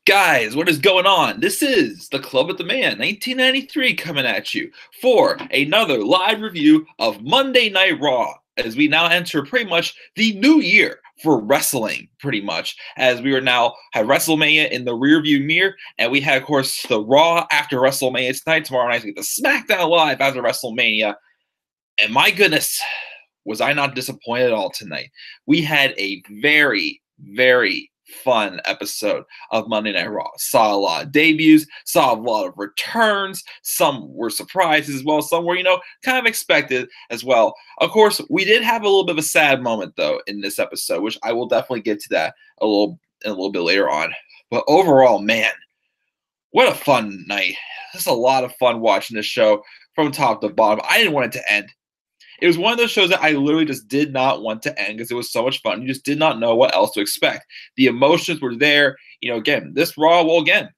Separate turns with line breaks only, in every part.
Guys, what is going on? This is the Club with the Man 1993 coming at you for another live review of Monday Night Raw as we now enter pretty much the new year for wrestling, pretty much, as we are now have WrestleMania in the rearview mirror, and we had, of course, the Raw after WrestleMania tonight. Tomorrow night, we get the SmackDown Live after WrestleMania, and my goodness, was I not disappointed at all tonight. We had a very, very fun episode of Monday Night Raw. Saw a lot of debuts, saw a lot of returns. Some were surprises as well. Some were, kind of expected as well. Of course, we did have a little bit of a sad moment though in this episode, which I will definitely get to that a little bit later on. But overall, man, what a fun night. Just a lot of fun watching this show from top to bottom. I didn't want it to end. It was one of those shows that I literally just did not want to end because it was so much fun. You just did not know what else to expect. The emotions were there. Again, this Raw, well, again,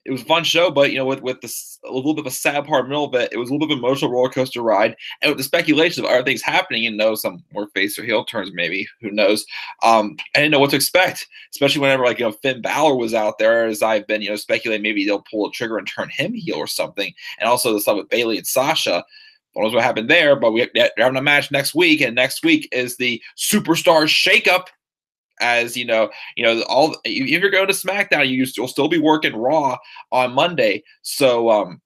it was a fun show, but, with this, a little bit of a sad part in the middle of it, it was a little bit of an emotional roller coaster ride. And with the speculation of other things happening, some more face or heel turns, maybe, who knows. I didn't know what to expect, especially whenever, Finn Balor was out there, as I've been, speculating maybe they'll pull a trigger and turn him heel or something. And also the stuff with Bayley and Sasha. Who knows what happened there, but they're having a match next week, and next week is the Superstar Shakeup. As if you're going to SmackDown, you'll still be working Raw on Monday. So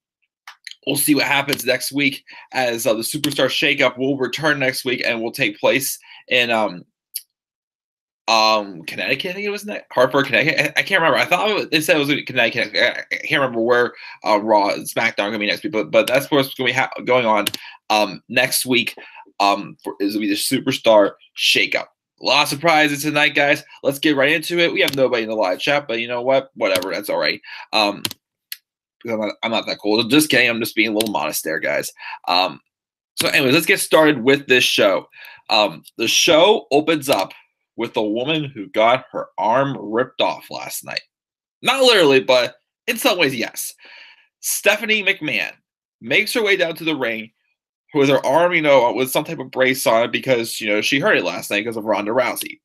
we'll see what happens next week, as the Superstar Shakeup will return next week and will take place in Connecticut. I think it was Hartford, Connecticut. I can't remember. I thought they said it was in Connecticut. I can't remember where Raw and SmackDown are gonna be next week, but that's what's gonna be going on next week. Is gonna be the Superstar Shakeup. A lot of surprises tonight, guys. Let's get right into it. We have nobody in the live chat, but you know what? Whatever. That's all right. I'm not that cool. Just kidding. I'm just being a little modest there, guys. So anyways, let's get started with this show. The show opens up with a woman who got her arm ripped off last night. Not literally, but in some ways, yes. Stephanie McMahon makes her way down to the ring with her arm, with some type of brace on it because, she hurt it last night because of Ronda Rousey.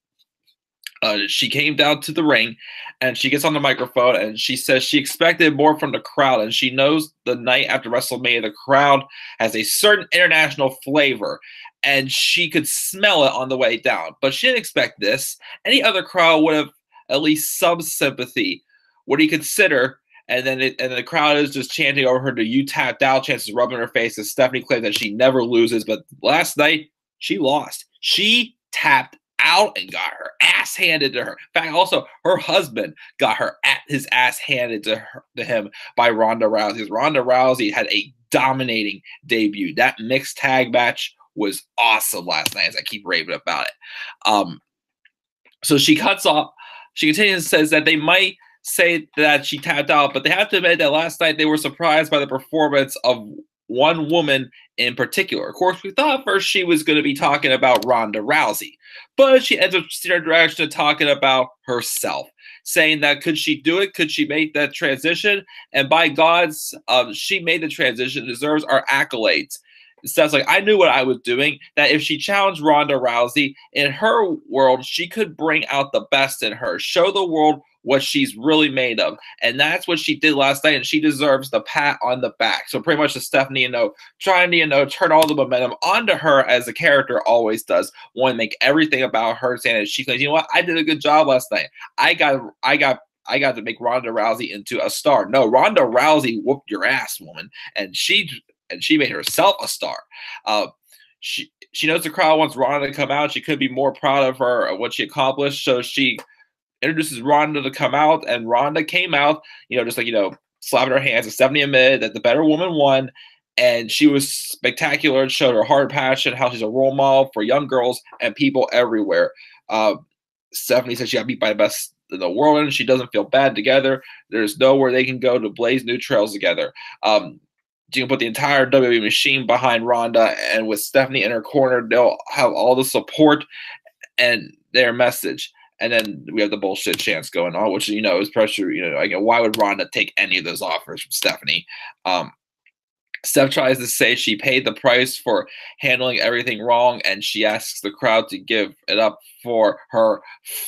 She came down to the ring and she gets on the microphone and she says she expected more from the crowd, and she knows the night after WrestleMania, the crowd has a certain international flavor and she could smell it on the way down. But she didn't expect this. Any other crowd would have at least some sympathy. What do you consider? And then the crowd is just chanting over her to "you tapped out," chances rubbing her face, and Stephanie claims that she never loses. But last night, she lost. She tapped out and got her ass handed to her. In fact, also, her husband got his ass handed to him by Ronda Rousey. Ronda Rousey had a dominating debut. That mixed tag match was awesome last night, as I keep raving about it. So she cuts off. She continues and says that they might say that she tapped out, but they have to admit that last night they were surprised by the performance of one woman in particular. Of course, we thought first she was going to be talking about Ronda Rousey, but she ends up steering direction to talking about herself, saying that could she do it? Could she make that transition? And by God's, she made the transition, deserves our accolades. It sounds like I knew what I was doing, that if she challenged Ronda Rousey, in her world, she could bring out the best in her, show the world what she's really made of. And that's what she did last night, and she deserves the pat on the back. So pretty much the Stephanie, trying to, turn all the momentum onto her as the character always does. Want to make everything about her, saying that she claims, you know what, I did a good job last night. I got to make Ronda Rousey into a star. No, Ronda Rousey whooped your ass, woman. And she made herself a star. She knows the crowd wants Ronda to come out. She could be more proud of her, of what she accomplished. So she introduces Ronda to come out, and Ronda came out, just slapping her hands. And Stephanie admitted that the better woman won, and she was spectacular and showed her heart and passion, how she's a role model for young girls and people everywhere. Stephanie said she got beat by the best in the world, and she doesn't feel bad together. There's nowhere they can go to blaze new trails together. You can put the entire WWE machine behind Ronda, and with Stephanie in her corner, they'll have all the support and their message. And then we have the bullshit chants going on, which, is pressure. Why would Ronda take any of those offers from Stephanie? Steph tries to say she paid the price for handling everything wrong, and she asks the crowd to give it up for her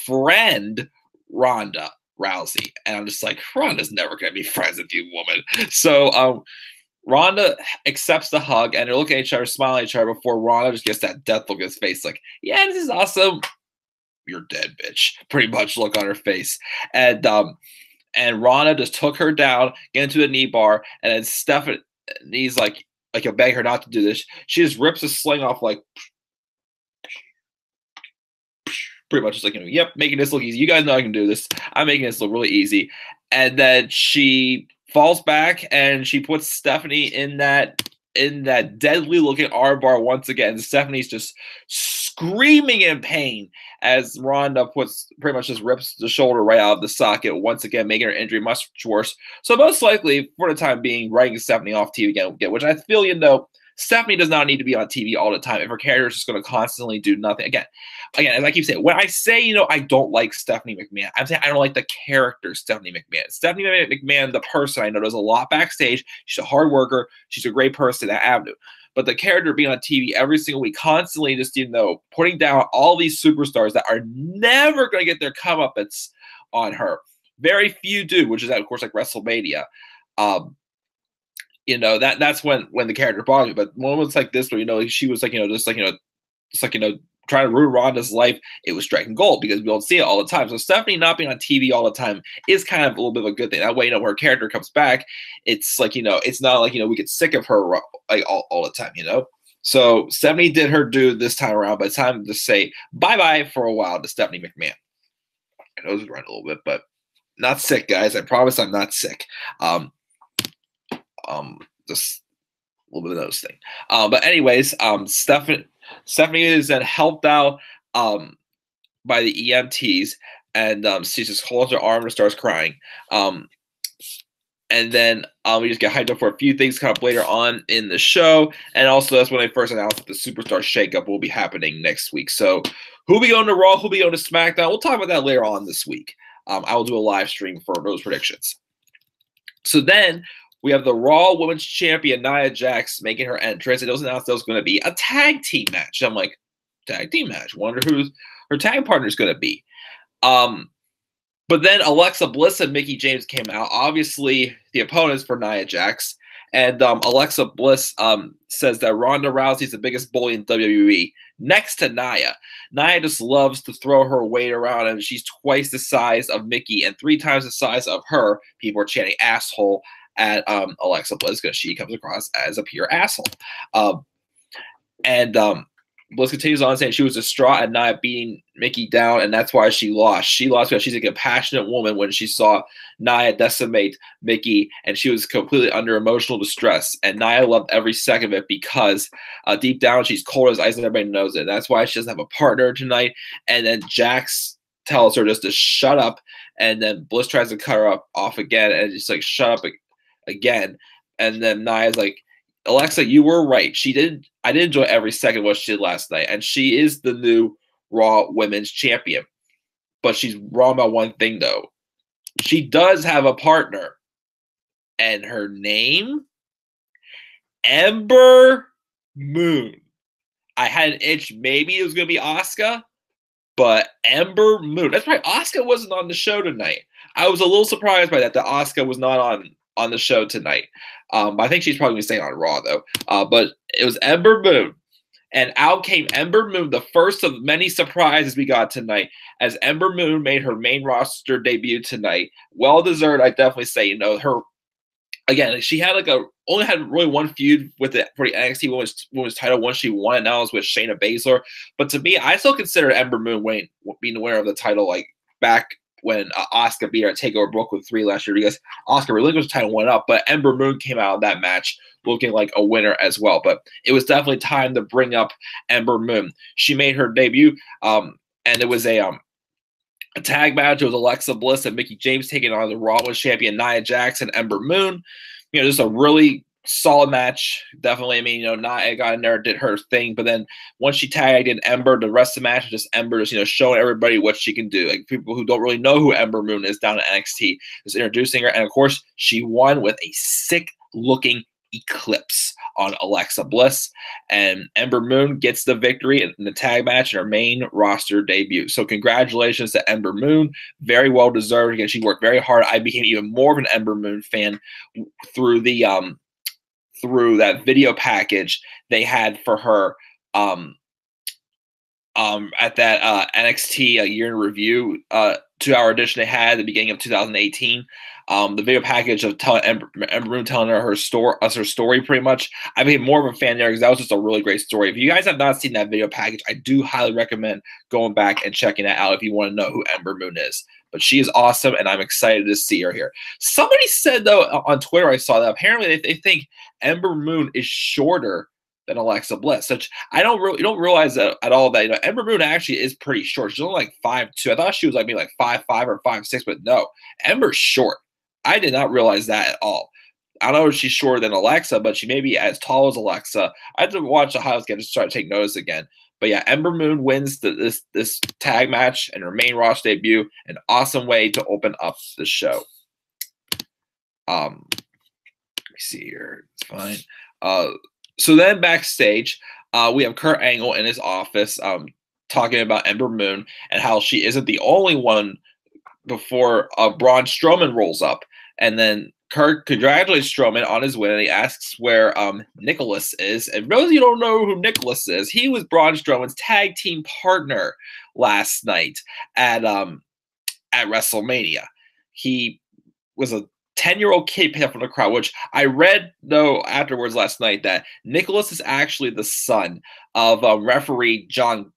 friend, Ronda. Rousey. And I'm just like, Ronda's never going to be friends with you, woman. So Ronda accepts the hug, and they're looking at each other, smiling at each other before Ronda just gets that death look in his face. Like, yeah, this is awesome. You're dead, bitch. Pretty much look on her face. And Ronda just took her down, get into the knee bar, and then Stephanie's like you beg her not to do this. She just rips a sling off, like, pretty much just like, yep, making this look easy. You guys know I can do this. I'm making this look really easy. And then she falls back and she puts Stephanie in that deadly looking armbar once again. Stephanie's just screaming in pain as Ronda pretty much just rips the shoulder right out of the socket once again, making her injury much worse. So most likely, for the time being, writing Stephanie off TV again, which I feel, Stephanie does not need to be on TV all the time if her character is just going to constantly do nothing. Again, as I keep saying, when I say, I don't like Stephanie McMahon, I'm saying I don't like the character Stephanie McMahon. Stephanie McMahon, the person, I know does a lot backstage. She's a hard worker. She's a great person at Avenue. But the character being on TV every single week, constantly just, putting down all these superstars that are never going to get their comeuppance on her. Very few do, which is, of course, like WrestleMania. That's when the character bothers me. But moments like this where, she was like, trying to ruin Ronda's life, it was striking gold because we don't see it all the time. So Stephanie not being on TV all the time is kind of a little bit of a good thing. That way, when her character comes back, it's like, it's not like, we get sick of her like all the time, So Stephanie did her due this time around, but it's time to say bye-bye for a while to Stephanie McMahon. I know it's running a little bit, but not sick, guys. I promise I'm not sick. Just a little bit of those things. But anyways, Stephanie is then helped out by the EMTs, and she just holds her arm and starts crying. And then we just get hyped up for a few things kind of later on in the show. And also that's when they first announced that the Superstar Shakeup will be happening next week. So who'll be going to Raw, who'll be going to SmackDown? We'll talk about that later on this week. I will do a live stream for those predictions. So then we have the Raw Women's Champion, Nia Jax, making her entrance. It was announced there was going to be a tag team match. I'm like, tag team match? Wonder who her tag partner is going to be. But then Alexa Bliss and Mickie James came out. Obviously, the opponents for Nia Jax. And Alexa Bliss says that Ronda Rousey is the biggest bully in WWE, next to Nia. Nia just loves to throw her weight around, and she's twice the size of Mickie and 3 times the size of her. People are chanting asshole at Alexa Bliss because she comes across as a pure asshole. Bliss continues on saying she was distraught at Nia beating Mickie down, and that's why she lost. She lost because she's a compassionate woman when she saw Nia decimate Mickie, and she was completely under emotional distress. And Nia loved every second of it because deep down she's cold as ice and everybody knows it. And that's why she doesn't have a partner tonight. And then Jax tells her just to shut up, and then Bliss tries to cut her off again, and just like shut up again. And then Nia's like, Alexa, you were right. I did enjoy every second of what she did last night, and she is the new Raw Women's Champion. But she's wrong about one thing, though. She does have a partner, and her name, Ember Moon. I had an itch. Maybe it was going to be Asuka, but Ember Moon. That's right. Asuka wasn't on the show tonight. I was a little surprised by that Asuka was not on the show tonight. I think she's probably going to stay on Raw, though. But it was Ember Moon. And out came Ember Moon, the first of many surprises we got tonight, as Ember Moon made her main roster debut tonight. Well-deserved, I definitely say. Her, again, she had only had really one feud for the NXT Women's title once she won it. Now it was with Shayna Baszler. But to me, I still consider Ember Moon being the winner of the title, back when Asuka beat her at TakeOver Brooklyn 3 last year, because Asuka relinquished the title, went up, but Ember Moon came out of that match looking like a winner as well. But it was definitely time to bring up Ember Moon. She made her debut, and it was a tag match. It was Alexa Bliss and Mickie James taking on the Raw Women's Champion Nia Jax and Ember Moon. Just a really solid match. Definitely, Nia got in there, did her thing, but then once she tagged in Ember, the rest of the match is just Ember just, showing everybody what she can do. Like, people who don't really know who Ember Moon is down at NXT, just introducing her, and of course, she won with a sick-looking Eclipse on Alexa Bliss. And Ember Moon gets the victory in the tag match in her main roster debut. So congratulations to Ember Moon. Very well deserved. Again, she worked very hard. I became even more of an Ember Moon fan through the through that video package they had for her at that NXT year in review 2-hour edition they had at the beginning of 2018. The video package of Ember Moon telling her her story pretty much. I became more of a fan there because that was just a really great story. If you guys have not seen that video package, I do highly recommend going back and checking that out if you want to know who Ember Moon is. But she is awesome, and I'm excited to see her here. Somebody said, though, on Twitter, I saw that apparently they think Ember Moon is shorter than Alexa Bliss, which you don't realize that at all. That Ember Moon actually is pretty short. She's only like 5'2". I thought she was like maybe like 5'5" or 5'6", but no, Ember's short. I did not realize that at all. I don't know if she's shorter than Alexa, but she may be as tall as Alexa. I had to watch the highlights again to start to take notice again. But yeah, Ember Moon wins this tag match and her main roster debut. An awesome way to open up the show. Let me see here. It's fine. So then backstage, we have Kurt Angle in his office talking about Ember Moon and how she isn't the only one before Braun Strowman rolls up. And then Kurt congratulates Strowman on his win, and he asks where Nicholas is. And those of you don't know who Nicholas is, he was Braun Strowman's tag team partner last night at WrestleMania. He was a 10-year-old kid picked up from the crowd, which I read, though, afterwards last night that Nicholas is actually the son of referee John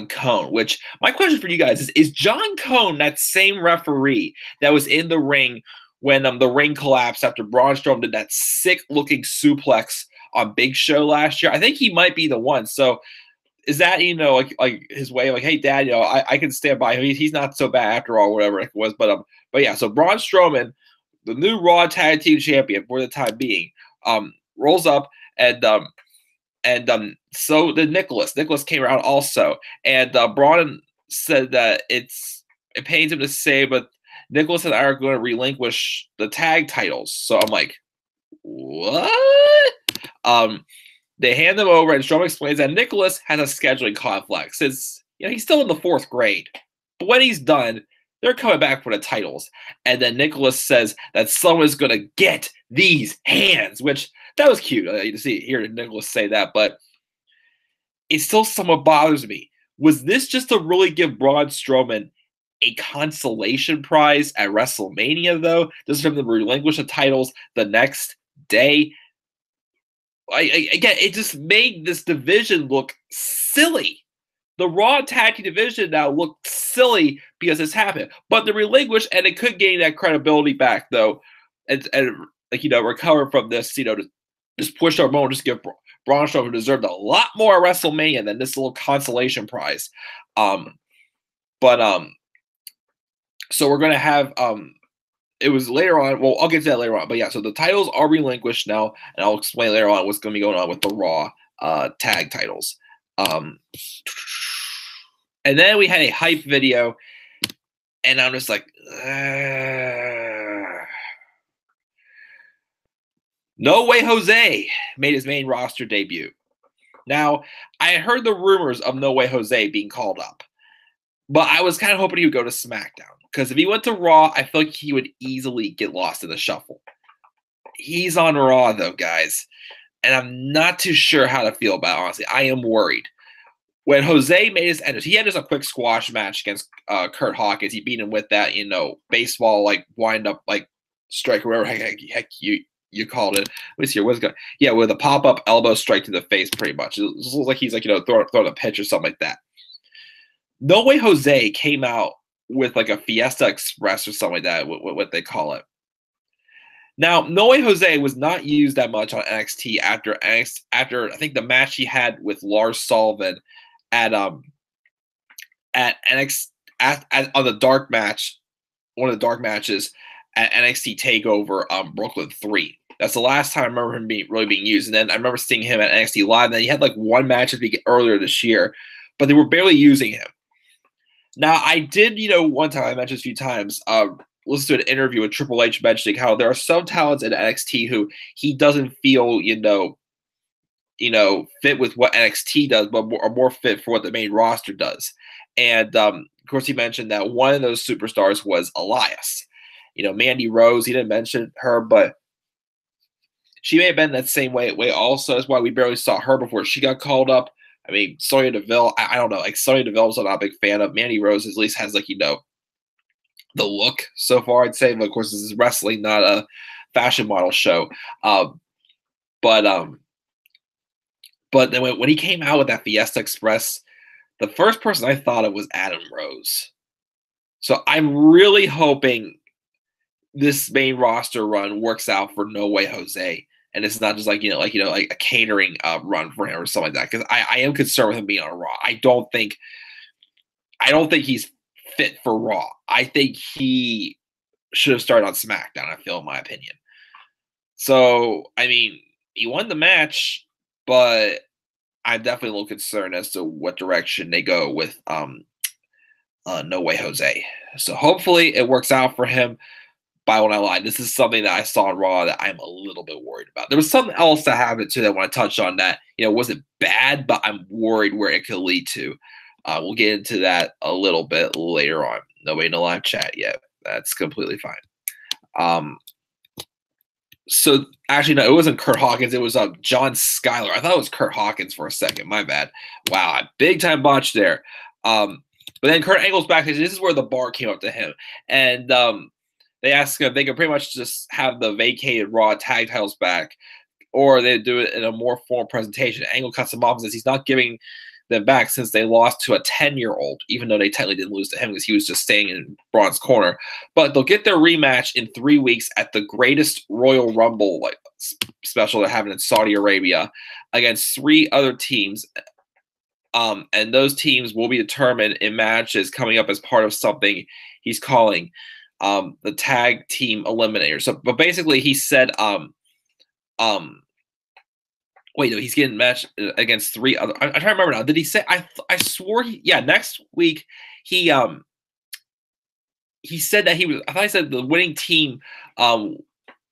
Cone, which my question for you guys is John Cone that same referee that was in the ring when the ring collapsed after Braun Strowman did that sick-looking suplex on Big Show last year? I think he might be the one. So is that, like his way of like, hey, Dad, I can stand by him. He's not so bad after all, whatever it was. But yeah, so Braun Strowman, the new Raw Tag Team Champion for the time being, rolls up and so did Nicholas. Nicholas came around also, and Braun said that it pains him to say, but Nicholas and I are going to relinquish the tag titles. So I'm like, what? They hand them over, and Strowman explains that Nicholas has a scheduling conflict since he's still in the 4th grade. But when he's done, they're coming back for the titles. And then Nicholas says that someone's going to get these hands, which that was cute. You see hear Nicholas say that, but it still somewhat bothers me. Was this just to really give Braun Strowman a consolation prize at WrestleMania, though? Just for him to relinquish the titles the next day? Again, it just made this division look silly. The Raw Tag Team division now looked silly because this happened. But the relinquish, and it could gain that credibility back, though, and recover from this, to just push our moment, just give Braun Strowman, who deserved a lot more at WrestleMania than this little consolation prize. So we're going to have, it was later on, well, I'll get to that later on, but yeah, so the titles are relinquished now, and I'll explain later on what's going to be going on with the Raw tag titles. And then we had a hype video, and I'm just like, No Way Jose made his main roster debut. Now, I heard the rumors of No Way Jose being called up, but I was kind of hoping he would go to SmackDown, because if he went to Raw, I feel like he would easily get lost in the shuffle. He's on Raw, though, guys, and I'm not too sure how to feel about it, honestly. I am worried. When Jose made his entrance, he had just a quick squash match against Kurt Hawkins. He beat him with that, baseball, like, wind-up, like, strike, or whatever heck you called it. Let's see here. What's going? Yeah, with a pop-up elbow strike to the face, pretty much. It looks like he's, like, throwing a pitch or something like that. No Way Jose came out with, like, a Fiesta Express or something like that, what they call it. Now, No Way Jose was not used that much on NXT after I think the match he had with Lars Sullivan at NXT on the dark match, one of the dark matches at NXT Takeover Brooklyn 3. That's the last time I remember him really being used. And then I remember seeing him at NXT Live. And then he had like one match earlier this year, but they were barely using him. Now, I did, one time, I mentioned a few times, listened to an interview with Triple H mentioning how there are some talents in NXT who he doesn't feel, fit with what NXT does, but are more fit for what the main roster does. And of course, he mentioned that one of those superstars was Elias. Mandy Rose. He didn't mention her, but she may have been that same way also. That's why we barely saw her before she got called up. I mean, Sonya Deville, I don't know. Like, Sonya Deville's I'm not a big fan of. Mandy Rose at least has, the look so far, I'd say. But of course, this is wrestling, not a fashion model show. But then when he came out with that Fiesta Express, the first person I thought of was Adam Rose. So I'm really hoping this main roster run works out for No Way Jose, and it's not just like a catering run for him or something like that. Because I am concerned with him being on Raw. I don't think he's fit for Raw. I think he should have started on SmackDown, I feel, in my opinion. So, I mean, he won the match, but I'm definitely a little concerned as to what direction they go with No Way Jose. So hopefully it works out for him. But when I lied, this is something that I saw on Raw that I'm a little bit worried about. There was something else that happened too that I want to touch on that wasn't bad, but I'm worried where it could lead to. We'll get into that a little bit later on. Nobody in the live chat yet. That's completely fine. So actually, no, it wasn't Kurt Hawkins. It was John Schuyler. I thought it was Kurt Hawkins for a second. My bad. Wow, big time botch there. But then Kurt Angle's back. This is where the bar came up to him, and they asked if they could pretty much just have the vacated Raw tag titles back, or they do it in a more formal presentation. Angle cuts him off and says he's not giving them back since they lost to a 10-year-old, even though they technically didn't lose to him because he was just staying in Braun's corner. But they'll get their rematch in 3 weeks at the greatest Royal Rumble special they're having in Saudi Arabia against 3 other teams. And those teams will be determined in matches coming up as part of something he's calling the tag team eliminator. So, but basically, he said, wait, no, he's getting matched against 3 other. I'm trying to remember now. Did he say? I swore. Next week he said that he was. I thought he said the winning team,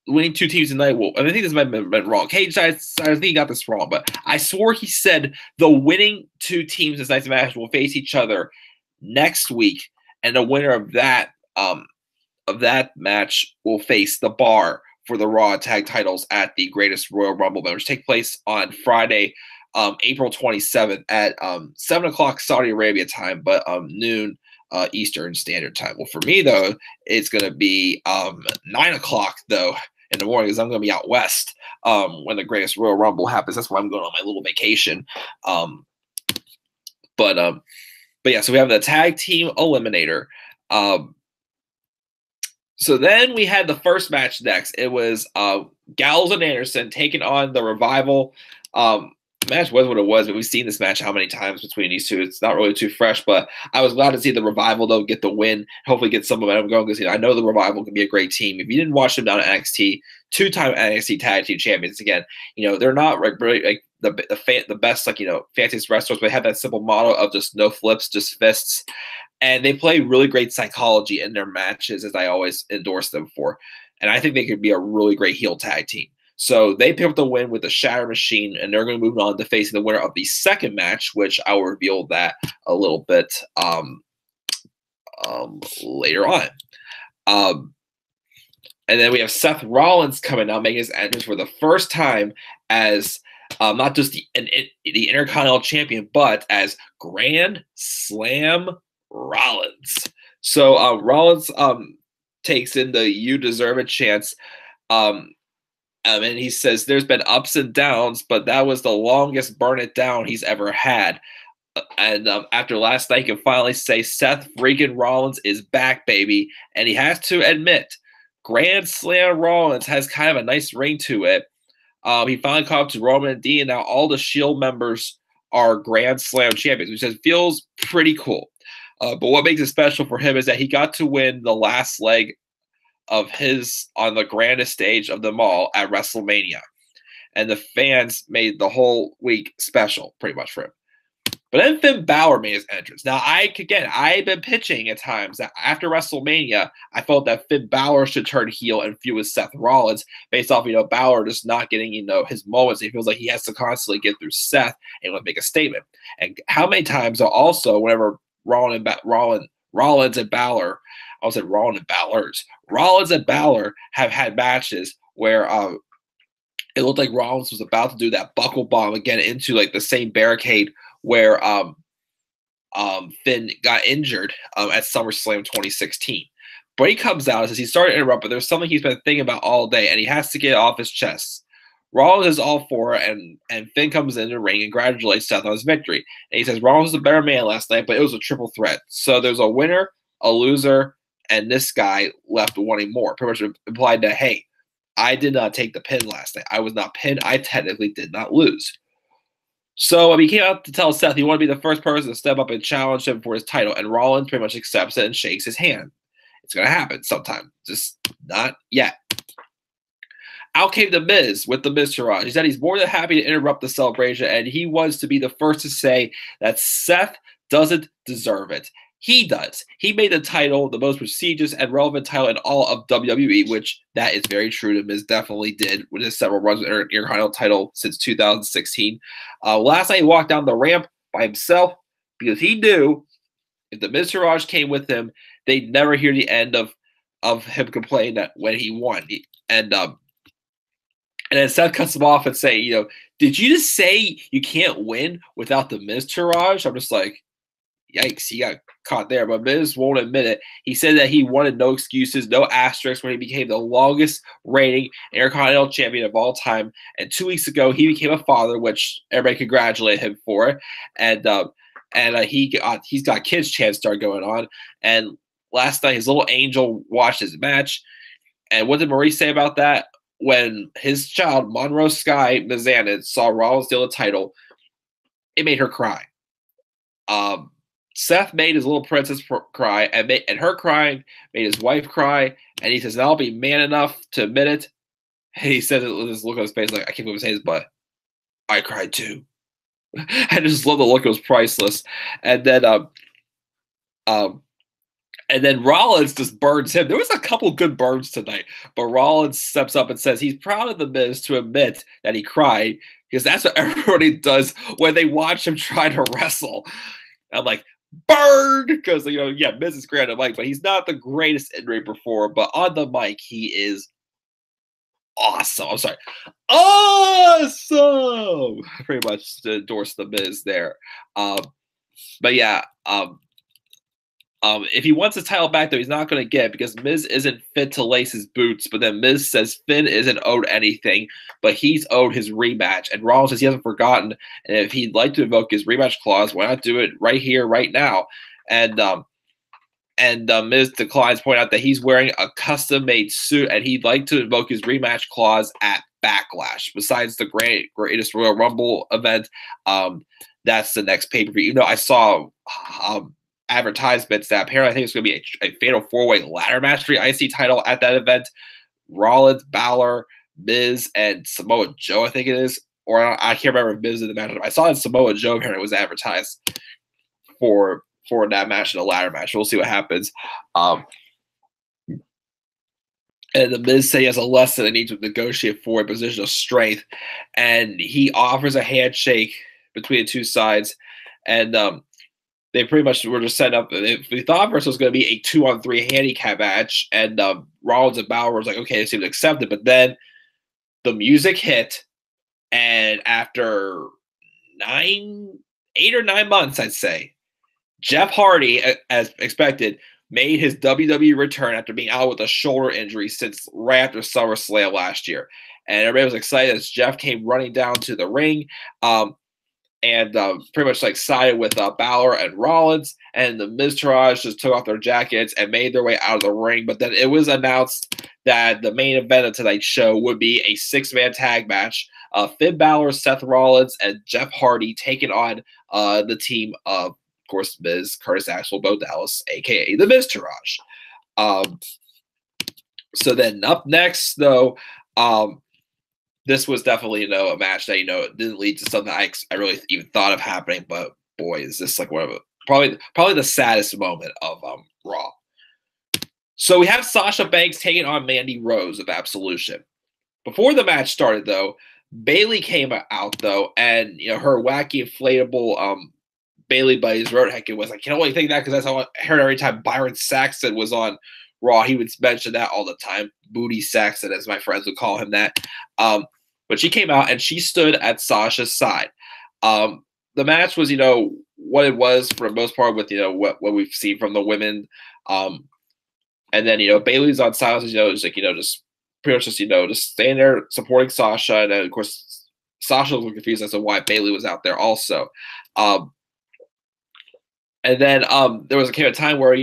winning 2 teams tonight. Well, I think this might have been wrong. Cage, I think he got this wrong, but I swore he said the winning 2 teams in tonight's match will face each other next week, and the winner of that match will face the Bar for the Raw tag titles at the Greatest Royal Rumble, which take place on Friday, April 27th at 7 o'clock Saudi Arabia time, but noon Eastern Standard Time. Well, for me, though, it's going to be 9 o'clock, though, in the morning, because I'm going to be out west when the Greatest Royal Rumble happens. That's why I'm going on my little vacation. But yeah, so we have the Tag Team Eliminator. So then we had the first match next. It was Gallows and Anderson taking on the Revival. Match was what it was, but we've seen this match how many times between these two. It's not really too fresh, but I was glad to see the Revival, though, get the win. Hopefully get some momentum going, because I know the Revival can be a great team. If you didn't watch them down at NXT, 2-time NXT Tag Team Champions, again, they're not really the best, fanciest wrestlers, but they have that simple model of just no flips, just fists. And they play really great psychology in their matches, as I always endorse them for. And I think they could be a really great heel tag team. So they picked up the win with the Shatter Machine, and they're going to move on to facing the winner of the second match, which I will reveal that a little bit later on. And then we have Seth Rollins coming out, making his entrance for the first time as not just the Intercontinental Champion, but as Grand Slam Rollins. So Rollins takes in the "You Deserve a Chance." And he says there's been ups and downs, but that was the longest burn it down he's ever had. And after last night, you can finally say Seth freaking Rollins is back, baby. And he has to admit, Grand Slam Rollins has kind of a nice ring to it. He finally caught up to Roman and Dean, and now all the Shield members are Grand Slam champions, which says feels pretty cool. But what makes it special for him is that he got to win the last leg of his on the grandest stage of them all at WrestleMania. And the fans made the whole week special, pretty much, for him. But then Finn Balor made his entrance. Now, I've been pitching at times that after WrestleMania, I felt that Finn Balor should turn heel and feud with Seth Rollins based off, Balor just not getting, his moments. He feels like he has to constantly get through Seth and make a statement. And how many times are also whenever Rollins and Balor, I said Rollins and Balor have had matches where it looked like Rollins was about to do that buckle bomb again into like the same barricade where Finn got injured at SummerSlam 2016. But he comes out and says he started to interrupt, but there's something he's been thinking about all day, and he has to get it off his chest. Rollins is all for it, and Finn comes in the ring and congratulates Seth on his victory. And he says Rollins was a better man last night, but it was a triple threat. So there's a winner, a loser, and this guy left wanting more. Pretty much implied that, hey, I did not take the pin last night. I was not pinned. I technically did not lose. So he came out to tell Seth he wanted to be the first person to step up and challenge him for his title, and Rollins pretty much accepts it and shakes his hand. It's going to happen sometime, just not yet. Out came The Miz with the Miztourage. He said he's more than happy to interrupt the celebration, and he was to be the first to say that Seth doesn't deserve it. He does. He made the title the most prestigious and relevant title in all of WWE, which that is very true. The Miz definitely did with his several runs with the Intercontinental title since 2016. Last night he walked down the ramp by himself because he knew if the Miztourage came with him, they'd never hear the end of him complaining that when he won. And then Seth cuts him off and say, did you just say you can't win without the Miztourage? I'm just like, yikes, he got caught there. But Miz won't admit it. He said that he wanted no excuses, no asterisks when he became the longest reigning Intercontinental Champion of all time. And 2 weeks ago, he became a father, which everybody congratulated him for. And he's got kids chance start going on. And last night, his little angel watched his match. And what did Marie say about that? When his child, Monroe Sky Mizanin, saw Rollins steal the title, it made her cry. Seth made his little princess cry, and her crying made his wife cry. And he says, "I'll be man enough to admit it." And he says it with this look on his face, like, I can't believe I'm saying this, but I cried too. I just love the look; it was priceless. And then, Rollins just burns him. There was a couple good burns tonight, but Rollins steps up and says he's proud of The Miz to admit that he cried, because that's what everybody does when they watch him try to wrestle. I'm like, burn, because Miz is great on the mic, but he's not the greatest in-ring performer. But on the mic, he is awesome. I'm sorry, awesome. Pretty much to endorse The Miz there. But yeah, if he wants his title back, though, he's not going to get it because Miz isn't fit to lace his boots. But then Miz says Finn isn't owed anything, but he's owed his rematch. And Rollins says he hasn't forgotten. And if he'd like to invoke his rematch clause, why not do it right here, right now? And Miz declines, point out that he's wearing a custom-made suit, and he'd like to invoke his rematch clause at Backlash. Besides the greatest Royal Rumble event, that's the next pay-per-view. I saw advertisements that apparently I think it's going to be a fatal four-way ladder match for the IC title at that event. Rollins, Balor, Miz, and Samoa Joe, I think it is. Or I can't remember if Miz in the match. I saw that Samoa Joe apparently was advertised for that match in a ladder match. We'll see what happens. And the Miz say he has a lesson and needs to negotiate for a position of strength. And he offers a handshake between the two sides. And they pretty much were just setting up. We thought first it was going to be a 2-on-3 handicap match, and Rollins and Balor was like, okay, they seem to accept it. But then the music hit, and after 8 or 9 months, I'd say, Jeff Hardy, as expected, made his WWE return after being out with a shoulder injury since right after SummerSlam last year. And everybody was excited as Jeff came running down to the ring. And pretty much sided with Balor and Rollins, and the Miztourage just took off their jackets and made their way out of the ring. But then it was announced that the main event of tonight's show would be a 6-man tag match. Finn Balor, Seth Rollins, and Jeff Hardy taking on the team of course, Miz, Curtis Axel, Bo Dallas, a.k.a. the Miztourage. So then up next, though, this was definitely, a match that, it didn't lead to something I really even thought of happening, but boy, is this like one of probably the saddest moment of Raw. So we have Sasha Banks taking on Mandy Rose of Absolution. Before the match started, though, Bailey came out though, and her wacky inflatable Bailey buddies wrote heck it was. I can only think that because that's how I heard every time Byron Saxton was on Raw. He would mention that all the time. Booty Saxton, as my friends would call him that. But she came out and she stood at Sasha's side. The match was, what it was for the most part with, what we've seen from the women. And then, Bailey's on silence, just like, just pretty much just staying there supporting Sasha. And then, of course, Sasha was confused as to why Bailey was out there also. And then there was a time where,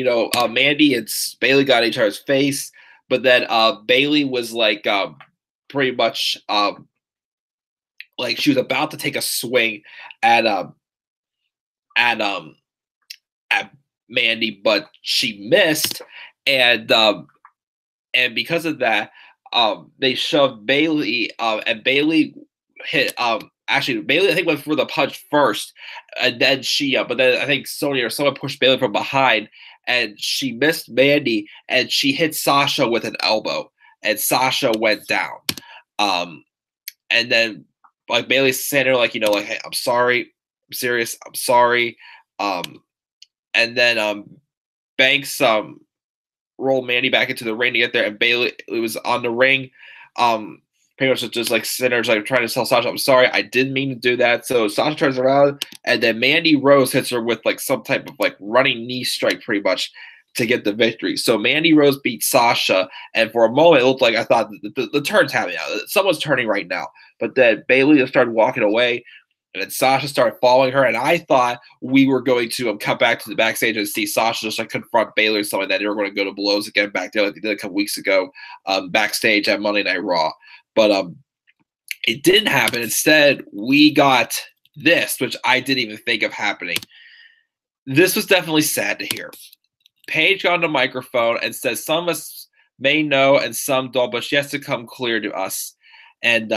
Mandy and Bailey got each other's face. But then Bailey was like pretty much like she was about to take a swing at Mandy, but she missed. And because of that, they shoved Bailey, and Bailey hit. Actually, Bailey I think went for the punch first, and then but then I think Sonya or someone pushed Bailey from behind, and she missed Mandy, and she hit Sasha with an elbow, and Sasha went down. And then like Bailey said her like like, hey, I'm sorry, I'm serious, I'm sorry. And then Banks rolled Mandy back into the ring to get there, and Bailey was on the ring. Pretty much just like sinners, like trying to tell Sasha, I'm sorry, I didn't mean to do that. So Sasha turns around, and then Mandy Rose hits her with like some type of like running knee strike, pretty much to get the victory. So Mandy Rose beat Sasha, and for a moment it looked like I thought the turn's happening now. Someone's turning right now. But then Bailey just started walking away, and then Sasha started following her, and I thought we were going to come back to the backstage and see Sasha just like confront Bailey or something like that. They were going to go to blows again back there like they did a couple weeks ago backstage at Monday Night Raw. But it didn't happen. Instead, we got this, which I didn't even think of happening. This was definitely sad to hear. Paige got on the microphone and says some of us may know and some don't, but she has to come clear to us. And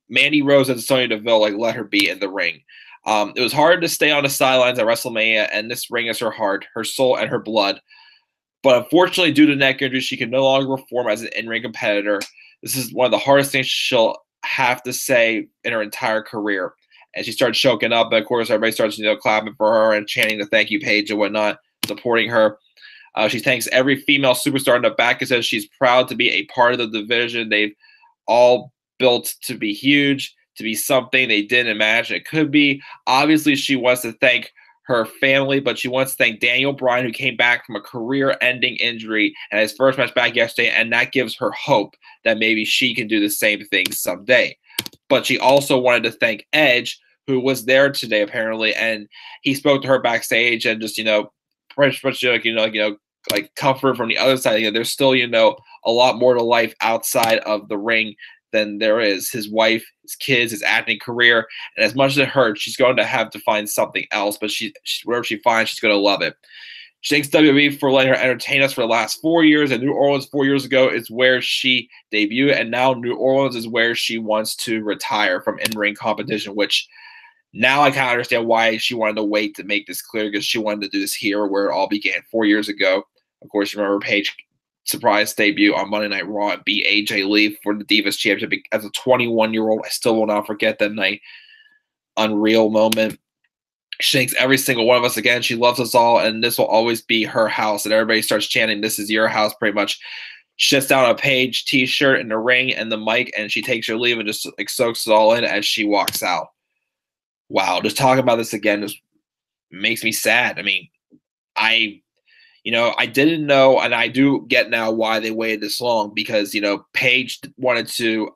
Mandy Rose and Sonya Deville like let her be in the ring. It was hard to stay on the sidelines at WrestleMania, and this ring is her heart, her soul, and her blood. But unfortunately, due to neck injury, she can no longer perform as an in-ring competitor. This is one of the hardest things she'll have to say in her entire career. And she started choking up, and of course, everybody starts clapping for her and chanting the thank you Paige and whatnot, supporting her. She thanks every female superstar in the back and says she's proud to be a part of the division. They've all built to be huge, to be something they didn't imagine it could be. Obviously, she wants to thank her family, but she wants to thank Daniel Bryan, who came back from a career-ending injury and his first match back yesterday, and that gives her hope that maybe she can do the same thing someday. But she also wanted to thank Edge, who was there today apparently, and he spoke to her backstage and just pretty much like comfort from the other side. There's still a lot more to life outside of the ring than there is his wife, his kids, his acting career. And as much as it hurts, she's going to have to find something else. But whatever she finds, she's going to love it. She thanks WWE for letting her entertain us for the last 4 years. And New Orleans 4 years ago is where she debuted. And now New Orleans is where she wants to retire from in-ring competition, which now I kind of understand why she wanted to wait to make this clear, because she wanted to do this here where it all began 4 years ago. Of course, you remember Paige surprise debut on Monday Night Raw and beat AJ Lee for the Divas Championship as a 21-year-old. I still will not forget that night. Unreal moment. She thanks every single one of us again. She loves us all, and this will always be her house. And everybody starts chanting, "This is your house," pretty much. She sits down a Paige t-shirt in the ring and the mic, and she takes her leave and just like soaks it all in as she walks out. Wow, just talking about this again just makes me sad. I mean, I didn't know, and I do get now why they waited this long, because, Paige wanted to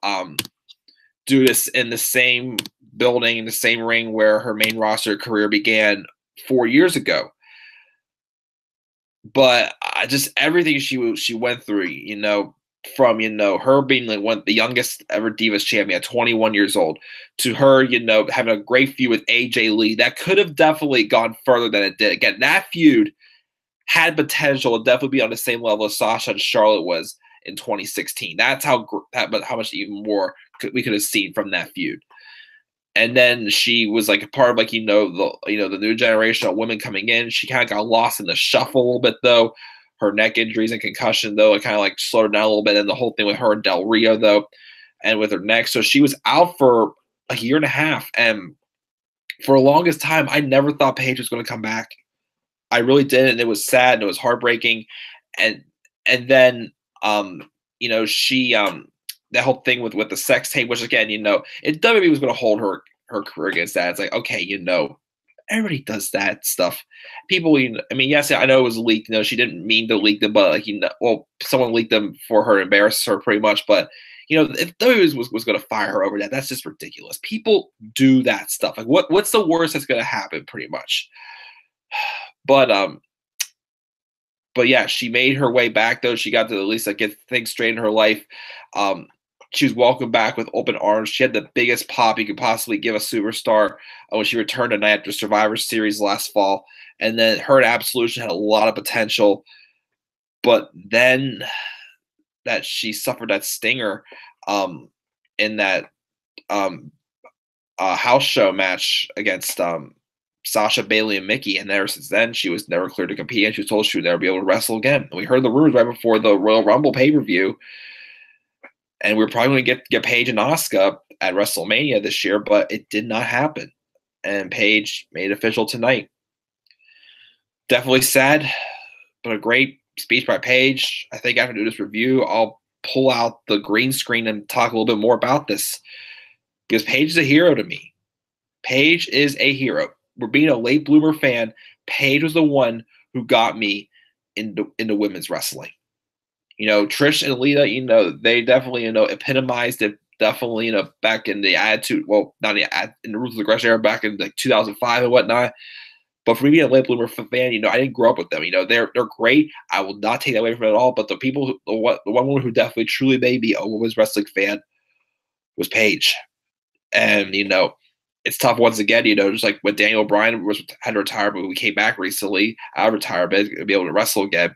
do this in the same building, in the same ring where her main roster career began 4 years ago. But just everything she went through, from, her being like the youngest ever Divas champion at 21 years old, to her, having a great feud with AJ Lee, that could have definitely gone further than it did. Again, that feud had potential to definitely be on the same level as Sasha and Charlotte was in 2016. That's how much even more we could have seen from that feud. And then she was like a part of like the new generation of women coming in. She kind of got lost in the shuffle a little bit though. Her neck injuries and concussion though, it kind of like slowed her down a little bit. And the whole thing with her and Del Rio though, and with her neck, so she was out for a year and a half. And for the longest time, I never thought Paige was going to come back. I really didn't. And it was sad and it was heartbreaking. And then she that whole thing with the sex tape, which again, if WWE was going to hold her career against that, it's like, okay, everybody does that stuff. People, I mean, yes, I know it was leaked. She didn't mean to leak them, but someone leaked them for her, embarrass her pretty much. But if WWE was going to fire her over that, that's just ridiculous. People do that stuff. Like, what's the worst that's going to happen, pretty much? But yeah, she made her way back though. She got to at least get things straight in her life. She was welcomed back with open arms. She had the biggest pop you could possibly give a superstar when she returned tonight after Survivor Series last fall. And then her and Absolution had a lot of potential. But then that she suffered that stinger in that house show match against Sasha, Bailey, and Mickey, and ever since then, she was never cleared to compete, and she was told she would never be able to wrestle again. And we heard the rumors right before the Royal Rumble pay-per-view, and we were probably going to get Paige and Asuka at WrestleMania this year, but it did not happen. And Paige made it official tonight. Definitely sad, but a great speech by Paige. I think after this review, I'll pull out the green screen and talk a little bit more about this, because Paige is a hero to me. Paige is a hero. We're being a late bloomer fan. Paige was the one who got me into women's wrestling. Trish and Lita, they definitely, epitomized it. Definitely, back in the attitude, well, not in the Ruthless Aggression era, back in like 2005 and whatnot. But for me, being a late bloomer fan, I didn't grow up with them. They're great. I will not take that away from it at all. But the one woman who definitely truly made me a women's wrestling fan was Paige. And it's tough once again, just like when Daniel Bryan had to retire, but we came back recently out of retirement to be able to wrestle again.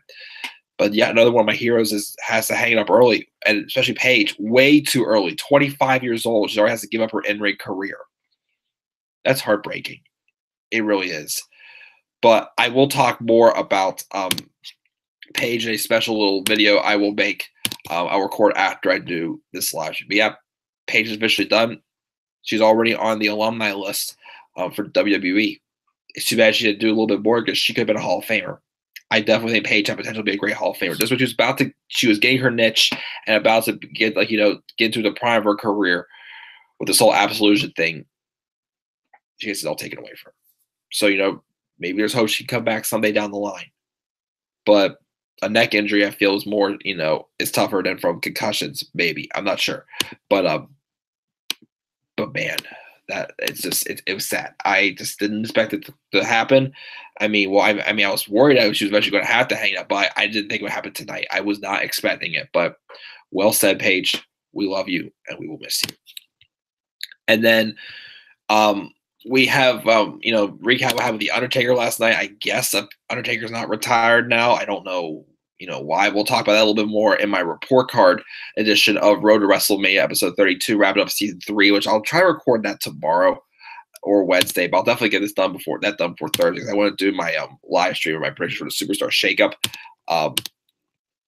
But yeah, another one of my heroes has to hang it up early, and especially Paige, way too early. 25 years old, she already has to give up her in-ring career. That's heartbreaking. It really is. But I will talk more about Paige in a special little video I will make. I'll record after I do this live stream. But yeah, Paige is officially done. She's already on the alumni list for WWE. It's too bad she didn't do a little bit more, because she could have been a Hall of Famer. I definitely think Paige had potential to be a great Hall of Famer. This was she was getting her niche and about to get get into the prime of her career with this whole Absolution thing. She gets it all taken away from her. So, maybe there's hope she can come back someday down the line. But a neck injury, I feel, is more, is tougher than from concussions, maybe. I'm not sure. But man, that it was sad. I just didn't expect it to happen. I mean, I was worried she was eventually going to have to hang up, but I didn't think it would happen tonight. I was not expecting it, but well said, Paige. We love you and we will miss you. And then we have recap what happened with the Undertaker last night. I guess Undertaker's not retired now. I don't know why. We'll talk about that a little bit more in my report card edition of Road to WrestleMania episode 32, wrapping up season 3, which I'll try to record that tomorrow or Wednesday, but I'll definitely get this done before Thursday, because I want to do my live stream of my prediction for the Superstar Shakeup.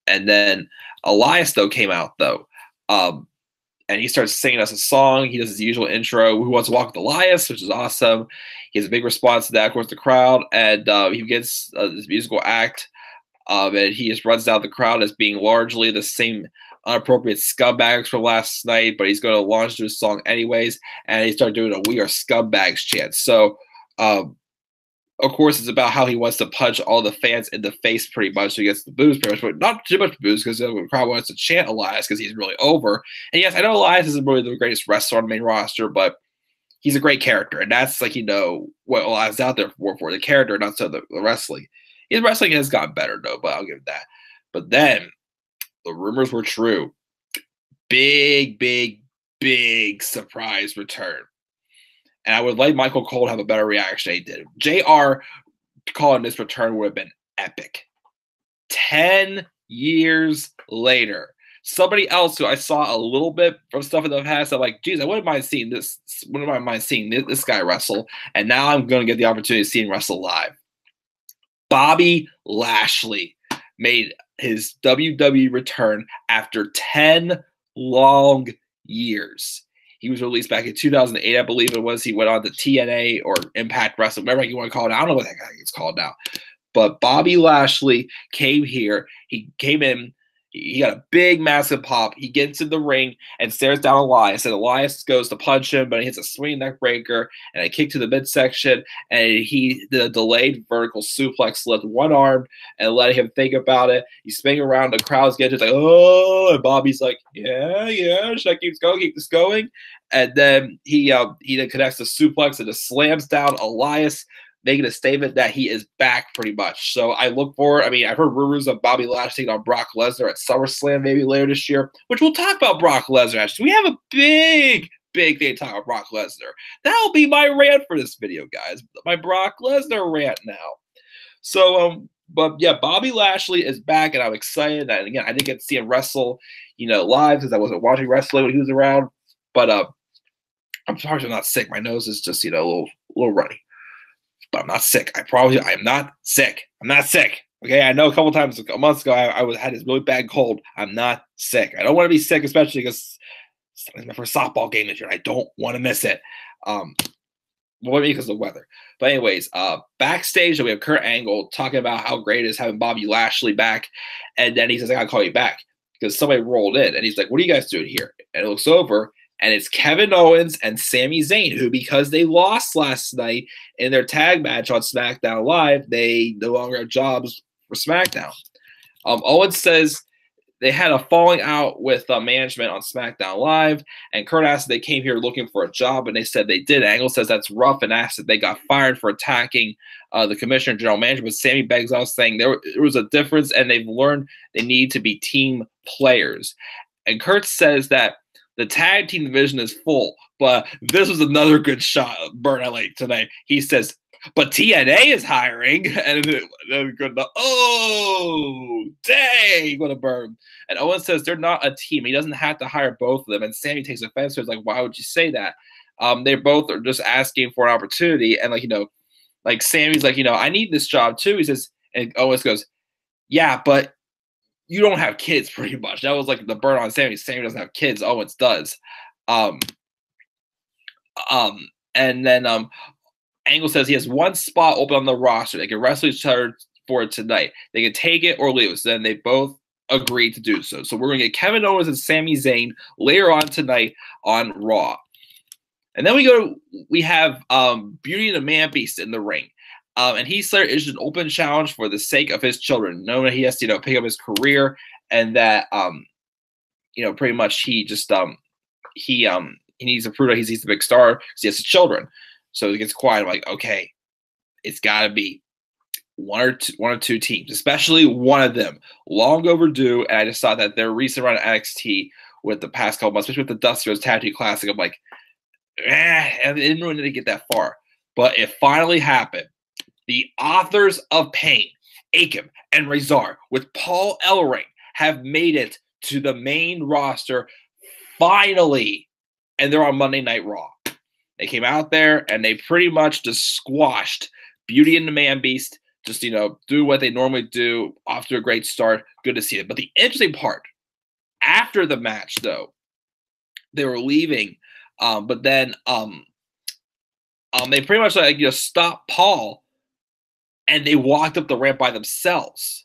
And then Elias though came out though, and he starts singing us a song. He does his usual intro, "Who Wants to Walk with Elias," which is awesome. He has a big response to that, of course, the crowd, and he gets this musical act. And he just runs down the crowd as being largely the same unappropriate scumbags from last night, but he's going to launch into his song anyways, and he started doing a "We Are Scumbags" chant. So, of course, it's about how he wants to punch all the fans in the face pretty much, so he gets the boos pretty much, but not too much boos, because the crowd wants to chant Elias because he's really over. And yes, I know Elias isn't really the greatest wrestler on the main roster, but he's a great character, and that's what Elias is out there for the character, not so the wrestling. His wrestling has gotten better, though, but I'll give that. But then the rumors were true. Big, big, big surprise return. And I would like Michael Cole to have a better reaction than he did. JR calling this return would have been epic. 10 years later. Somebody else who I saw a little bit from stuff in the past, I'm like, geez, I wouldn't mind seeing this. Wouldn't mind seeing this guy wrestle. And now I'm going to get the opportunity to see him wrestle live. Bobby Lashley made his WWE return after 10 long years. He was released back in 2008, I believe it was. He went on to TNA or Impact Wrestling, whatever you want to call it. I don't know what that guy gets called now. But Bobby Lashley came here. He came in. He got a big, massive pop. He gets in the ring and stares down Elias. And Elias goes to punch him, but he hits a swinging neck breaker and a kick to the midsection. And he did a delayed vertical suplex, left one arm and let him think about it. He's spinning around. The crowd's getting like, oh, and Bobby's like, yeah. Should I keep this going? And then he then connects the suplex and just slams down Elias, making a statement that he is back pretty much. So I look forward. I mean, I've heard rumors of Bobby Lashley taking on Brock Lesnar at SummerSlam maybe later this year, which we'll talk about Brock Lesnar. Actually, we have a big thing to talk about Brock Lesnar. That'll be my rant for this video, guys. My Brock Lesnar rant now. So, but yeah, Bobby Lashley is back, and I'm excited. And again, I didn't get to see him wrestle, live because I wasn't watching wrestling when he was around. But I'm sorry I'm not sick. My nose is just, a little runny. But I'm not sick. I promise you, I am not sick. I'm not sick. Okay, I know a month ago, I had this really bad cold. I'm not sick. I don't want to be sick, especially because it's my first softball game this year. I don't want to miss it. Because of the weather. But anyways, backstage, we have Kurt Angle talking about how great it is having Bobby Lashley back. And then he says, I got to call you back because somebody rolled in. And he's like, what are you guys doing here? And it looks over. And it's Kevin Owens and Sami Zayn, who, because they lost last night in their tag match on SmackDown Live, they no longer have jobs for SmackDown. Owens says they had a falling out with management on SmackDown Live, and Kurt asked if they came here looking for a job, and they said they did. Angle says that's rough and asked if they got fired for attacking the commissioner and general manager, but Sami begs out saying there was a difference, and they've learned they need to be team players. And Kurt says that the tag team division is full, but this was another good shot burn I like tonight. He says, but TNA is hiring. And then oh, dang, what a burn. And Owen says they're not a team. He doesn't have to hire both of them. And Sami takes offense. So it's like, why would you say that? They both are just asking for an opportunity. And like Sami's like, I need this job too. He says, and Owens goes, yeah, but you don't have kids, pretty much. That was like the burn on Sami. Sami doesn't have kids. Owens does. And then Angle says he has one spot open on the roster. They can wrestle each other for it tonight. They can take it or leave it. So then they both agreed to do so. So we're going to get Kevin Owens and Sami Zayn later on tonight on Raw. And then we have Beauty and the Man Beast in the ring. And Heath Slater issued an open challenge for the sake of his children, knowing that he has to, pick up his career, and that, pretty much he just he needs to prove that he's the big star because he has his children. So it gets quiet. I'm like, okay, it's got to be one or two teams, especially one of them. Long overdue, and I just thought that their recent run at NXT with the past couple months, especially with the Dusty Rhodes Tag Team Classic, I'm like, I didn't really need to get that far. But it finally happened. The authors of Pain, Akam and Razor, with Paul Ellering, have made it to the main roster finally, and they're on Monday Night Raw. They came out there and they pretty much just squashed Beauty and the Man Beast, just, do what they normally do, off to a great start. Good to see it. But the interesting part, after the match, though, they were leaving, but then they pretty much stopped Paul, and they walked up the ramp by themselves.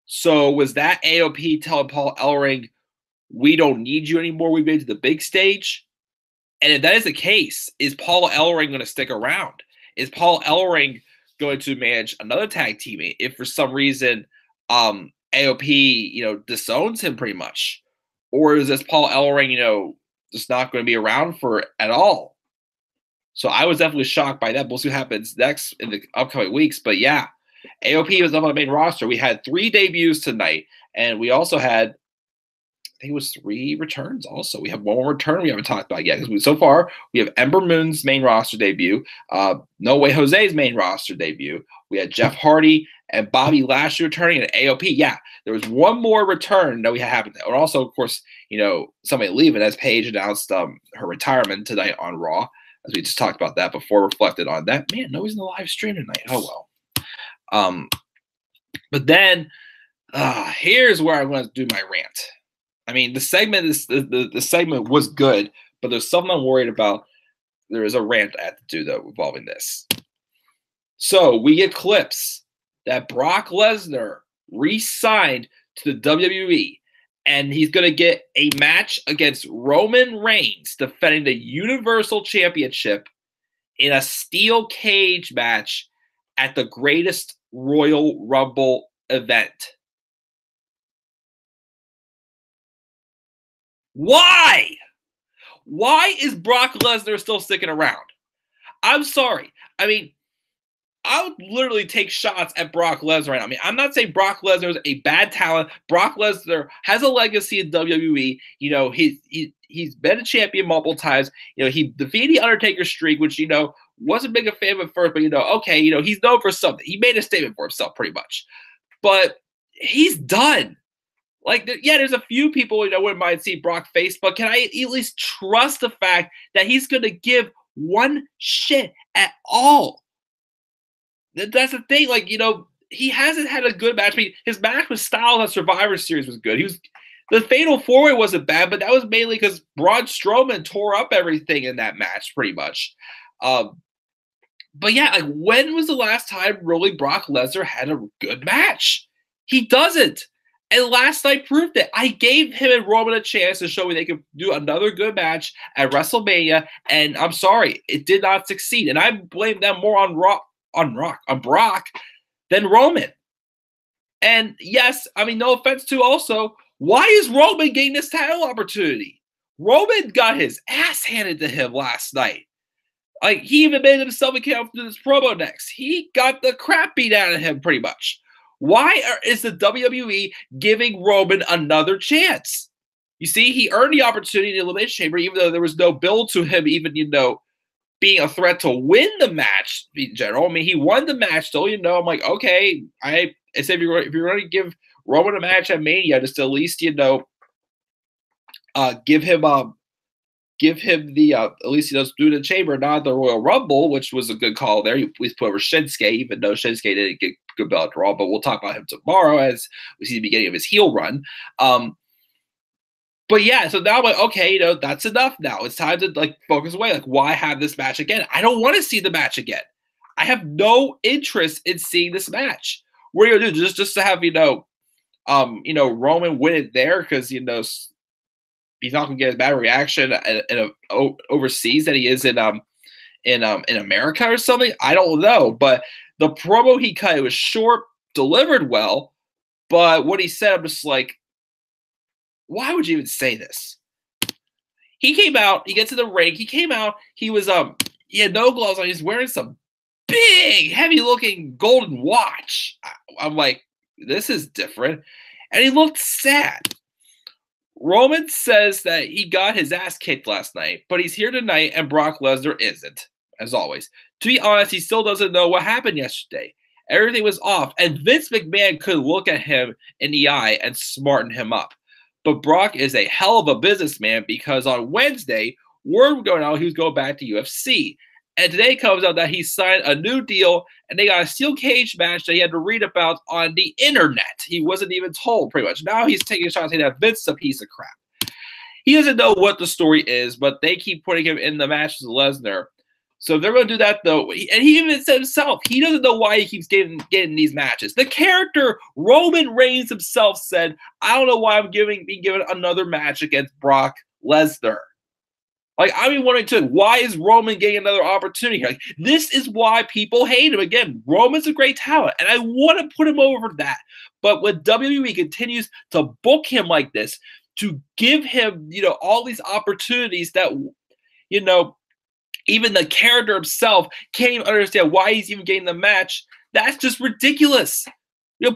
So was that AOP telling Paul Ellering, we don't need you anymore, we made it to the big stage? And if that is the case, is Paul Ellering going to stick around? Is Paul Ellering going to manage another tag team if for some reason AOP, disowns him pretty much? Or is this Paul Ellering, just not going to be around for at all? So I was definitely shocked by that. We'll see what happens next in the upcoming weeks. But yeah, AOP was up on the main roster. We had 3 debuts tonight, and we also had, I think it was 3 returns also. We have one more return we haven't talked about yet. Because so far, we have Ember Moon's main roster debut, No Way Jose's main roster debut. We had Jeff Hardy and Bobby Lashley returning and AOP. Yeah, there was one more return that we had happened. And also, of course, somebody leaving as Paige announced her retirement tonight on Raw, as we just talked about that before, reflected on that. Man, nobody's in the live stream tonight. Oh, well. But then here's where I'm going to do my rant. I mean, the segment the segment was good, but there's something I'm worried about. There is a rant I have to do, though, involving this. So we get clips that Brock Lesnar re-signed to the WWE, and he's going to get a match against Roman Reigns defending the Universal Championship in a steel cage match at the greatest Royal Rumble event. Why? Why is Brock Lesnar still sticking around? I'm sorry. I mean, I would literally take shots at Brock Lesnar right now. I mean, I'm not saying Brock Lesnar is a bad talent. Brock Lesnar has a legacy in WWE. He's been a champion multiple times. He defeated the Undertaker streak, which wasn't big a fan of at first, but okay, he's known for something. He made a statement for himself, pretty much. But he's done. Like, yeah, there's a few people wouldn't mind seeing Brock face, but can I at least trust the fact that he's going to give one shit at all? That's the thing. Like, he hasn't had a good match. I mean, his match with Styles at Survivor Series was good. The Fatal 4-Way wasn't bad, but that was mainly because Braun Strowman tore up everything in that match, pretty much. But yeah, like, when was the last time really Brock Lesnar had a good match? He doesn't. And last night proved it. I gave him and Roman a chance to show me they could do another good match at WrestleMania, and I'm sorry, it did not succeed. And I blame them more on Brock than Roman. And yes, I mean, no offense to also, why is Roman getting this title opportunity? Roman got his ass handed to him last night. Like, he even made himself account for this promo next. He got the crap beat out of him, pretty much. Why is the WWE giving Roman another chance? You see, he earned the opportunity in the Elimination Chamber, even though there was no build to him even, being a threat to win the match in general. I mean, he won the match, so, I'm like, okay, I said if you're going to give Roman a match at Mania, just at least, give him the at least do the Chamber, not the Royal Rumble, which was a good call there. He put over Shinsuke, even though Shinsuke didn't get good belt draw, but we'll talk about him tomorrow as we see the beginning of his heel run. But yeah, so now I'm like, okay, that's enough now. It's time to focus away. Like, why have this match again? I don't want to see the match again. I have no interest in seeing this match. What are you gonna do? Just to have Roman win it there because he's not gonna get a bad reaction in overseas that he is in America or something? I don't know, but the promo he cut, it was short, delivered well, but what he said, I'm just like, why would you even say this? He came out, he gets in the ring, he came out, he had no gloves on, he's wearing some big, heavy-looking golden watch. I'm like, this is different. And he looked sad. Roman says that he got his ass kicked last night, but he's here tonight and Brock Lesnar isn't, as always. To be honest, he still doesn't know what happened yesterday. Everything was off, and Vince McMahon could look at him in the eye and smarten him up. But Brock is a hell of a businessman because on Wednesday, word going out he was going back to UFC. And today comes out that he signed a new deal and they got a steel cage match that he had to read about on the internet. He wasn't even told, pretty much. Now he's taking a shot saying that Vince is a piece of crap. He doesn't know what the story is, but they keep putting him in the match with Lesnar. So if they're going to do that, though, and he even said himself, he doesn't know why he keeps getting these matches. The character Roman Reigns himself said, I don't know why I'm being given another match against Brock Lesnar. Like, I'm even wondering, too, why is Roman getting another opportunity? Like, this is why people hate him. Again, Roman's a great talent, and I want to put him over that. But when WWE continues to book him like this, to give him, all these opportunities that, even the character himself can't even understand why he's even getting the match, that's just ridiculous.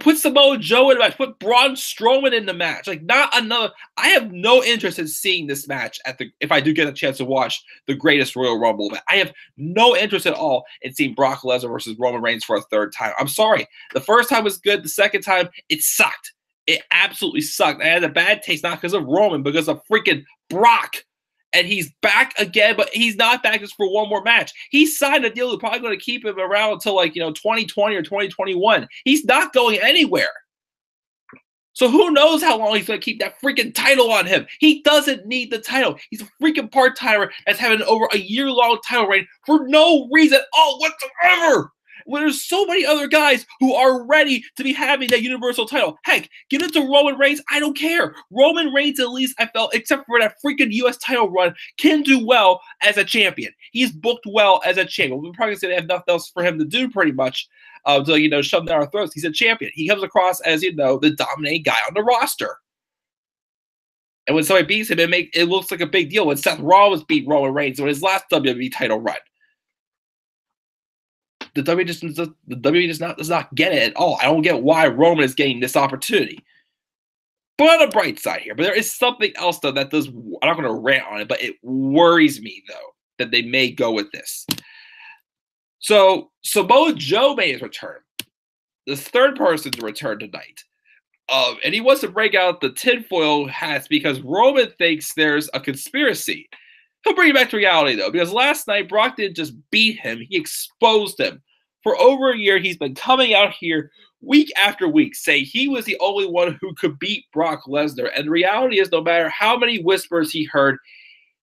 Put Samoa Joe in the match. Put Braun Strowman in the match. Like, not another. I have no interest in seeing this match if I do get a chance to watch the greatest Royal Rumble. I have no interest at all in seeing Brock Lesnar versus Roman Reigns for a third time. I'm sorry. The first time was good. The second time, it sucked. It absolutely sucked. I had a bad taste, not because of Roman, but because of freaking Brock. And he's back again, but he's not back just for one more match. He signed a deal that's probably going to keep him around until 2020 or 2021. He's not going anywhere. So who knows how long he's going to keep that freaking title on him. He doesn't need the title. He's a freaking part-timer that's having over a year-long title reign for no reason whatsoever. When there's so many other guys who are ready to be having that Universal title. Heck, give it to Roman Reigns. I don't care. Roman Reigns, at least, I felt, except for that freaking U.S. title run, can do well as a champion. He's booked well as a champion. We're probably going to say they have nothing else for him to do pretty much to, shove down our throats. He's a champion. He comes across as, the dominating guy on the roster. And when somebody beats him, it looks like a big deal. When Seth Rollins beat Roman Reigns on his last WWE title run. The WWE does not get it at all. I don't get why Roman is getting this opportunity. But on the bright side here, but there is something else though that does. I'm not going to rant on it, but it worries me though that they may go with this. So Samoa Joe made his return. This third person to return tonight, and he wants to break out the tinfoil hats because Roman thinks there's a conspiracy. He'll bring it back to reality, though, because last night, Brock didn't just beat him. He exposed him. For over a year, he's been coming out here week after week saying he was the only one who could beat Brock Lesnar. And the reality is, no matter how many whispers he heard,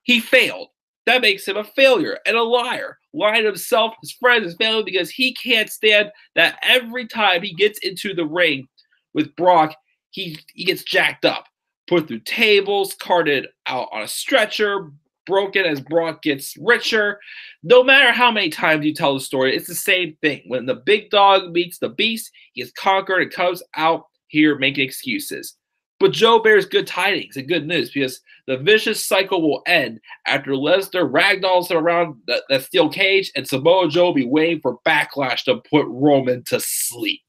he failed. That makes him a failure and a liar. Lying to himself, his friends, his family, because he can't stand that every time he gets into the ring with Brock, he gets jacked up, put through tables, carted out on a stretcher, broken as Brock gets richer. No matter how many times you tell the story, it's the same thing. When the big dog meets the beast, he is conquered and comes out here making excuses. But Joe bears good tidings and good news because the vicious cycle will end after Lesnar ragdolls around that steel cage and Samoa Joe will be waiting for Backlash to put Roman to sleep.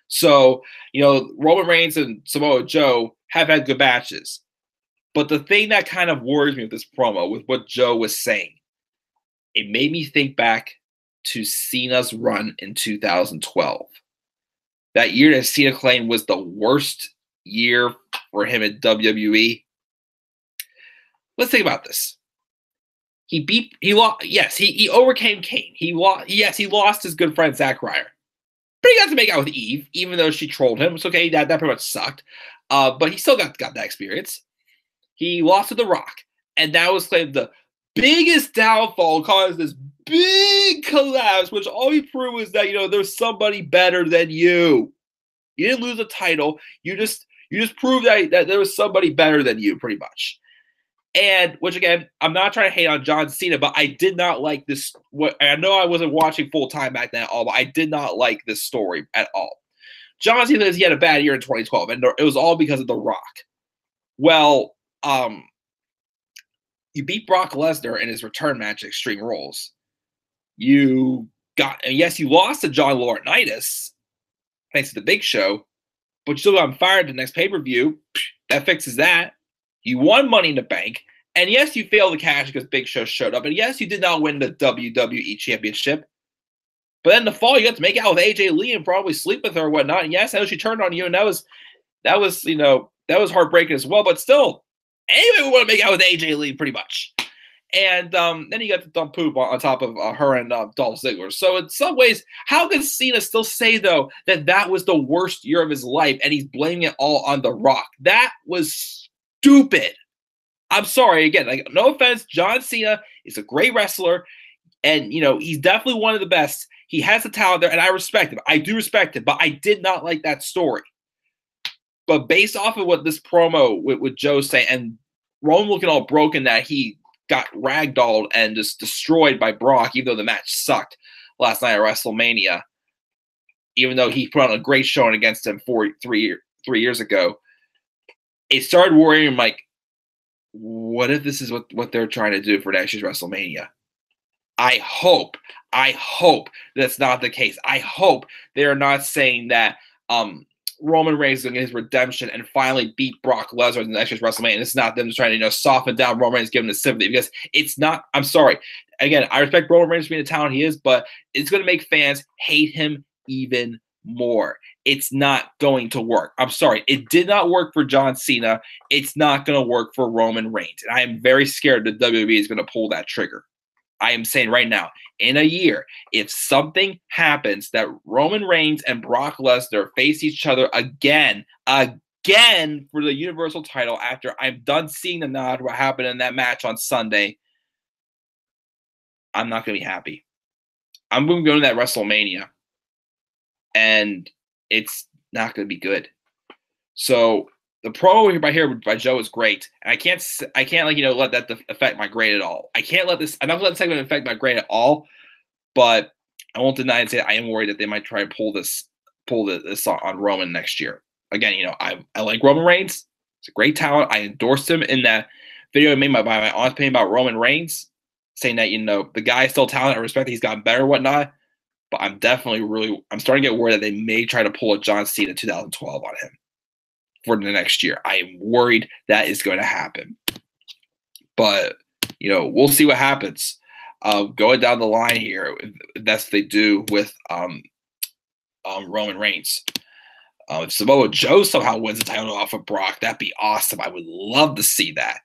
So, Roman Reigns and Samoa Joe have had good matches. But the thing that kind of worries me with this promo, with what Joe was saying, it made me think back to Cena's run in 2012. That year that Cena claimed was the worst year for him at WWE. Let's think about this. He overcame Kane. He lost his good friend Zack Ryder. But he got to make out with Eve, even though she trolled him. It's okay, that pretty much sucked. But he still got that experience. He lost to The Rock, and that was claimed the biggest downfall, caused this big collapse, which all he proved was that, there's somebody better than you. You didn't lose a title. You just proved that there was somebody better than you, pretty much. And, which again, I'm not trying to hate on John Cena, but I did not like this. I know I wasn't watching full time back then at all, but I did not like this story at all. John Cena says he had a bad year in 2012, and it was all because of The Rock. Well, you beat Brock Lesnar in his return match at Extreme Rules. You lost to John Laurinaitis, thanks to the Big Show, but you still got fired the next pay-per-view. That fixes that. You won Money in the Bank, and yes, you failed to cash because Big Show showed up, and yes, you did not win the WWE Championship. But then in the fall, you got to make out with AJ Lee and probably sleep with her or whatnot. And yes, I know she turned on you, and that was heartbreaking as well. But still, anybody would want to make out with AJ Lee pretty much. And then you got the dump poop on top of her and Dolph Ziggler. So in some ways, how can Cena still say, though, that was the worst year of his life and he's blaming it all on The Rock? That was stupid. I'm sorry. Again, no offense. John Cena is a great wrestler. And, he's definitely one of the best. He has the talent there, and I respect him. I do respect him, but I did not like that story. But based off of what this promo with Joe saying, and Roman looking all broken that he got ragdolled and just destroyed by Brock, even though the match sucked last night at WrestleMania, even though he put on a great showing against him 3 years ago, it started worrying him, what if this is what they're trying to do for next year's WrestleMania? I hope that's not the case. I hope they're not saying that Roman Reigns is going to get his redemption and finally beat Brock Lesnar in the next year's WrestleMania. And it's not them just trying to, soften down Roman Reigns, give him the sympathy, because it's not. I'm sorry. Again, I respect Roman Reigns being the talent he is, but it's going to make fans hate him even more. It's not going to work. I'm sorry. It did not work for John Cena. It's not going to work for Roman Reigns. And I am very scared that WWE is going to pull that trigger. I am saying right now, in a year, if something happens that Roman Reigns and Brock Lesnar face each other again for the Universal title after I'm done seeing the nod what happened in that match on Sunday, I'm not going to be happy. I'm going to go to that WrestleMania, and it's not going to be good. So the promo by here by Joe is great, and I can't let that affect my grade at all. I'm not going to let the segment affect my grade at all, but I won't deny and say I am worried that they might try to pull this on Roman next year. Again, I like Roman Reigns. He's a great talent. I endorsed him in that video I made by my honest opinion about Roman Reigns, saying that the guy is still talented. I respect that he's gotten better and whatnot, but I'm starting to get worried that they may try to pull a John Cena 2012 on him for the next year. I am worried that is going to happen. But, we'll see what happens. Going down the line here, if that's what they do with Roman Reigns. If Samoa Joe somehow wins the title off of Brock, that'd be awesome. I would love to see that.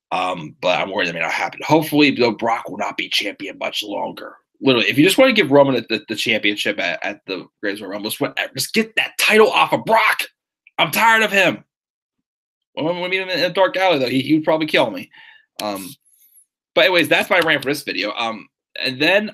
But I'm worried that may not happen. Hopefully, Brock will not be champion much longer. Literally, if you just want to give Roman the championship at the Greatest Royal Rumble, just get that title off of Brock. I'm tired of him. When we meet him in a dark alley, though, he would probably kill me. But anyways, that's my rant for this video. And then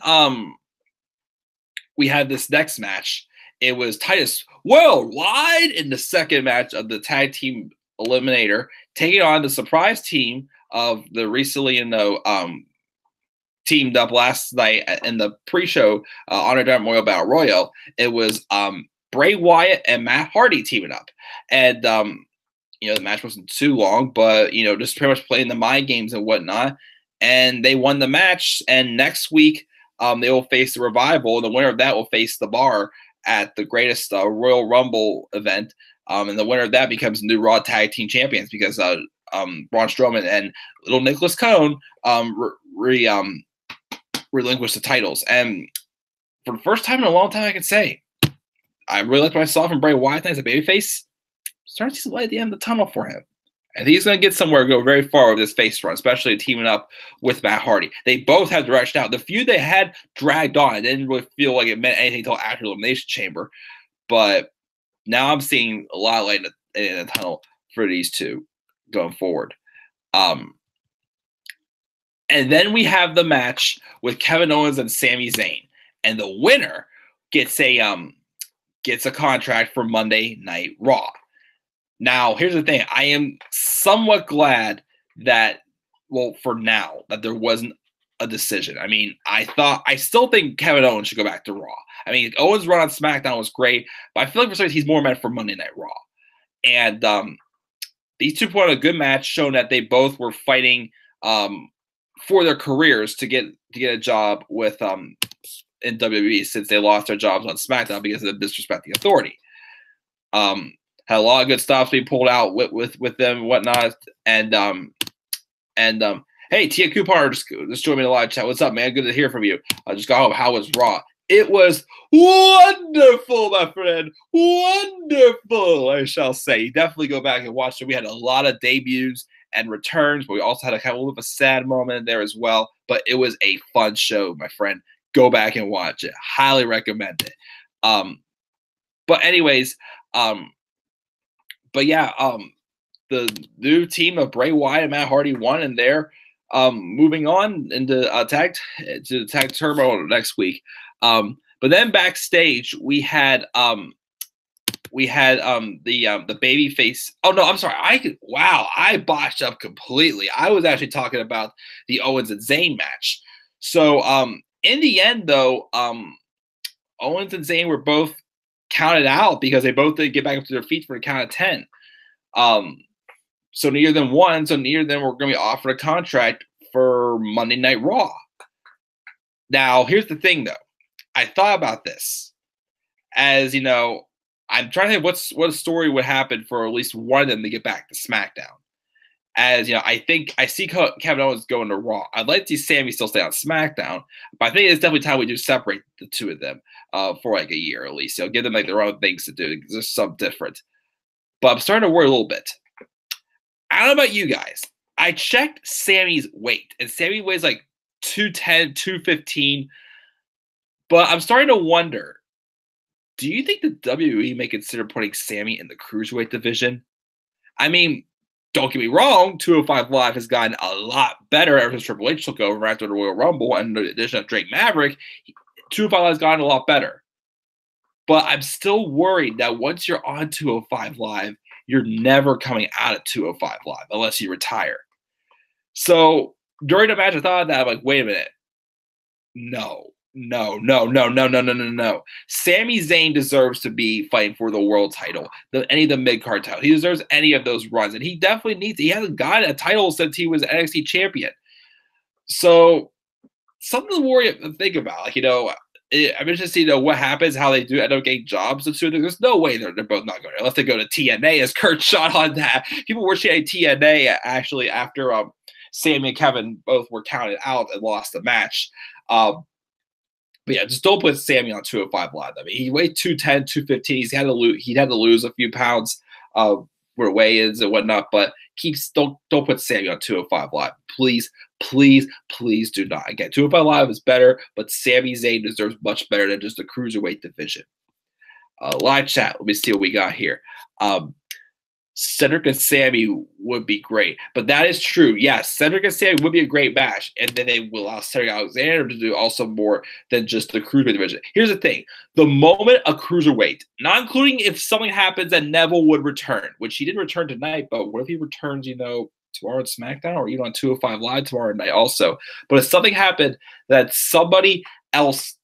we had this next match. It was Titus Worldwide in the second match of the tag team eliminator, taking on the surprise team of the recently teamed up last night in the pre-show Honor Memorial Battle Royal. It was Bray Wyatt and Matt Hardy teaming up. And, the match wasn't too long, but, just pretty much playing the mind games and whatnot. And they won the match. And next week, they will face the Revival. The winner of that will face the Bar at the Greatest Royal Rumble event. And the winner of that becomes new Raw Tag Team Champions because Braun Strowman and little Nicholas Cone relinquished the titles. And for the first time in a long time, I can say, I really liked myself and Bray Wyatt as a babyface. Starting to see the light at the end of the tunnel for him. And he's going to get somewhere, go very far with this face run, especially teaming up with Matt Hardy. They both had direction out. The feud they had dragged on. It didn't really feel like it meant anything until after the Elimination Chamber. But now I'm seeing a lot of light in the tunnel for these two going forward. And then we have the match with Kevin Owens and Sami Zayn. And the winner gets a contract for Monday Night Raw. Now, here's the thing. I am somewhat glad that, for now, that there wasn't a decision. I mean, I still think Kevin Owens should go back to Raw. I mean, Owens' run on SmackDown was great, but I feel like for some reason he's more meant for Monday Night Raw. And these two put on a good match, showing that they both were fighting for their careers to get a job with in WWE since they lost their jobs on SmackDown because of the disrespecting authority. Had a lot of good stuff being pulled out with them and whatnot. And hey, Tia Coupar just joined me in the live chat. What's up, man? Good to hear from you. I just got home. How was Raw? It was wonderful, my friend. Wonderful, I shall say. You definitely go back and watch it. We had a lot of debuts and returns, but we also had a kind of a sad moment in there as well. But it was a fun show, my friend. Go back and watch it. Highly recommend it. But anyways, but yeah, the new team of Bray Wyatt and Matt Hardy won, and they're moving on into the tag turmoil next week. But then backstage we had the baby face. Oh no, I'm sorry. I botched up completely. I was actually talking about the Owens and Zayn match. So in the end, though, Owens and Zayn were both counted out because they both didn't get back up to their feet for a count of 10. So neither of them won. So neither of them were going to be offered a contract for Monday Night Raw. Now, here's the thing, though. I thought about this as I'm trying to think what story would happen for at least one of them to get back to SmackDown. As I think I see Kevin Owens going to Raw. I'd like to see Sammy still stay on SmackDown, but I think it's definitely time we do separate the two of them for like a year at least. Give them like their own things to do. There's something different. But I'm starting to worry a little bit. I don't know about you guys. I checked Sammy's weight, and Sammy weighs like 210, 215. But I'm starting to wonder, do you think the WWE may consider putting Sammy in the Cruiserweight division? I mean, don't get me wrong, 205 Live has gotten a lot better ever since Triple H took over after the Royal Rumble, and the addition of Drake Maverick, 205 Live has gotten a lot better. But I'm still worried that once you're on 205 Live, you're never coming out of 205 Live unless you retire. So during the match, I thought that, I'm like, wait a minute. No. Sami Zayn deserves to be fighting for the world title, any of the mid-card titles. He deserves any of those runs, and he definitely needs it. He hasn't gotten a title since he was NXT champion. So something to worry and think about. I'm interested to see what happens, how they do end up getting jobs. There's no way they're both not going unless they go to TNA, as Kurt shot on that. People were shooting TNA actually after Sami and Kevin both were counted out and lost the match. But yeah, just don't put Sammy on 205 Live. I mean, he weighed 210, 215. He'd had to lose a few pounds where weigh-ins and whatnot, but don't put Sammy on 205 Live. Please do not. Again, 205 Live is better, but Sami Zayn deserves much better than just the Cruiserweight division. Live chat. Let me see what we got here. Cedric and Sammy would be great. But that is true. Yes, Cedric and Sammy would be a great match. And then they will allow Cedric Alexander to do also more than just the Cruiserweight division. Here's the thing. The moment a Cruiserweight, not including if something happens that Neville would return, which he didn't return tonight, but what if he returns, tomorrow on SmackDown or even on 205 Live tomorrow night also. But if something happened that somebody else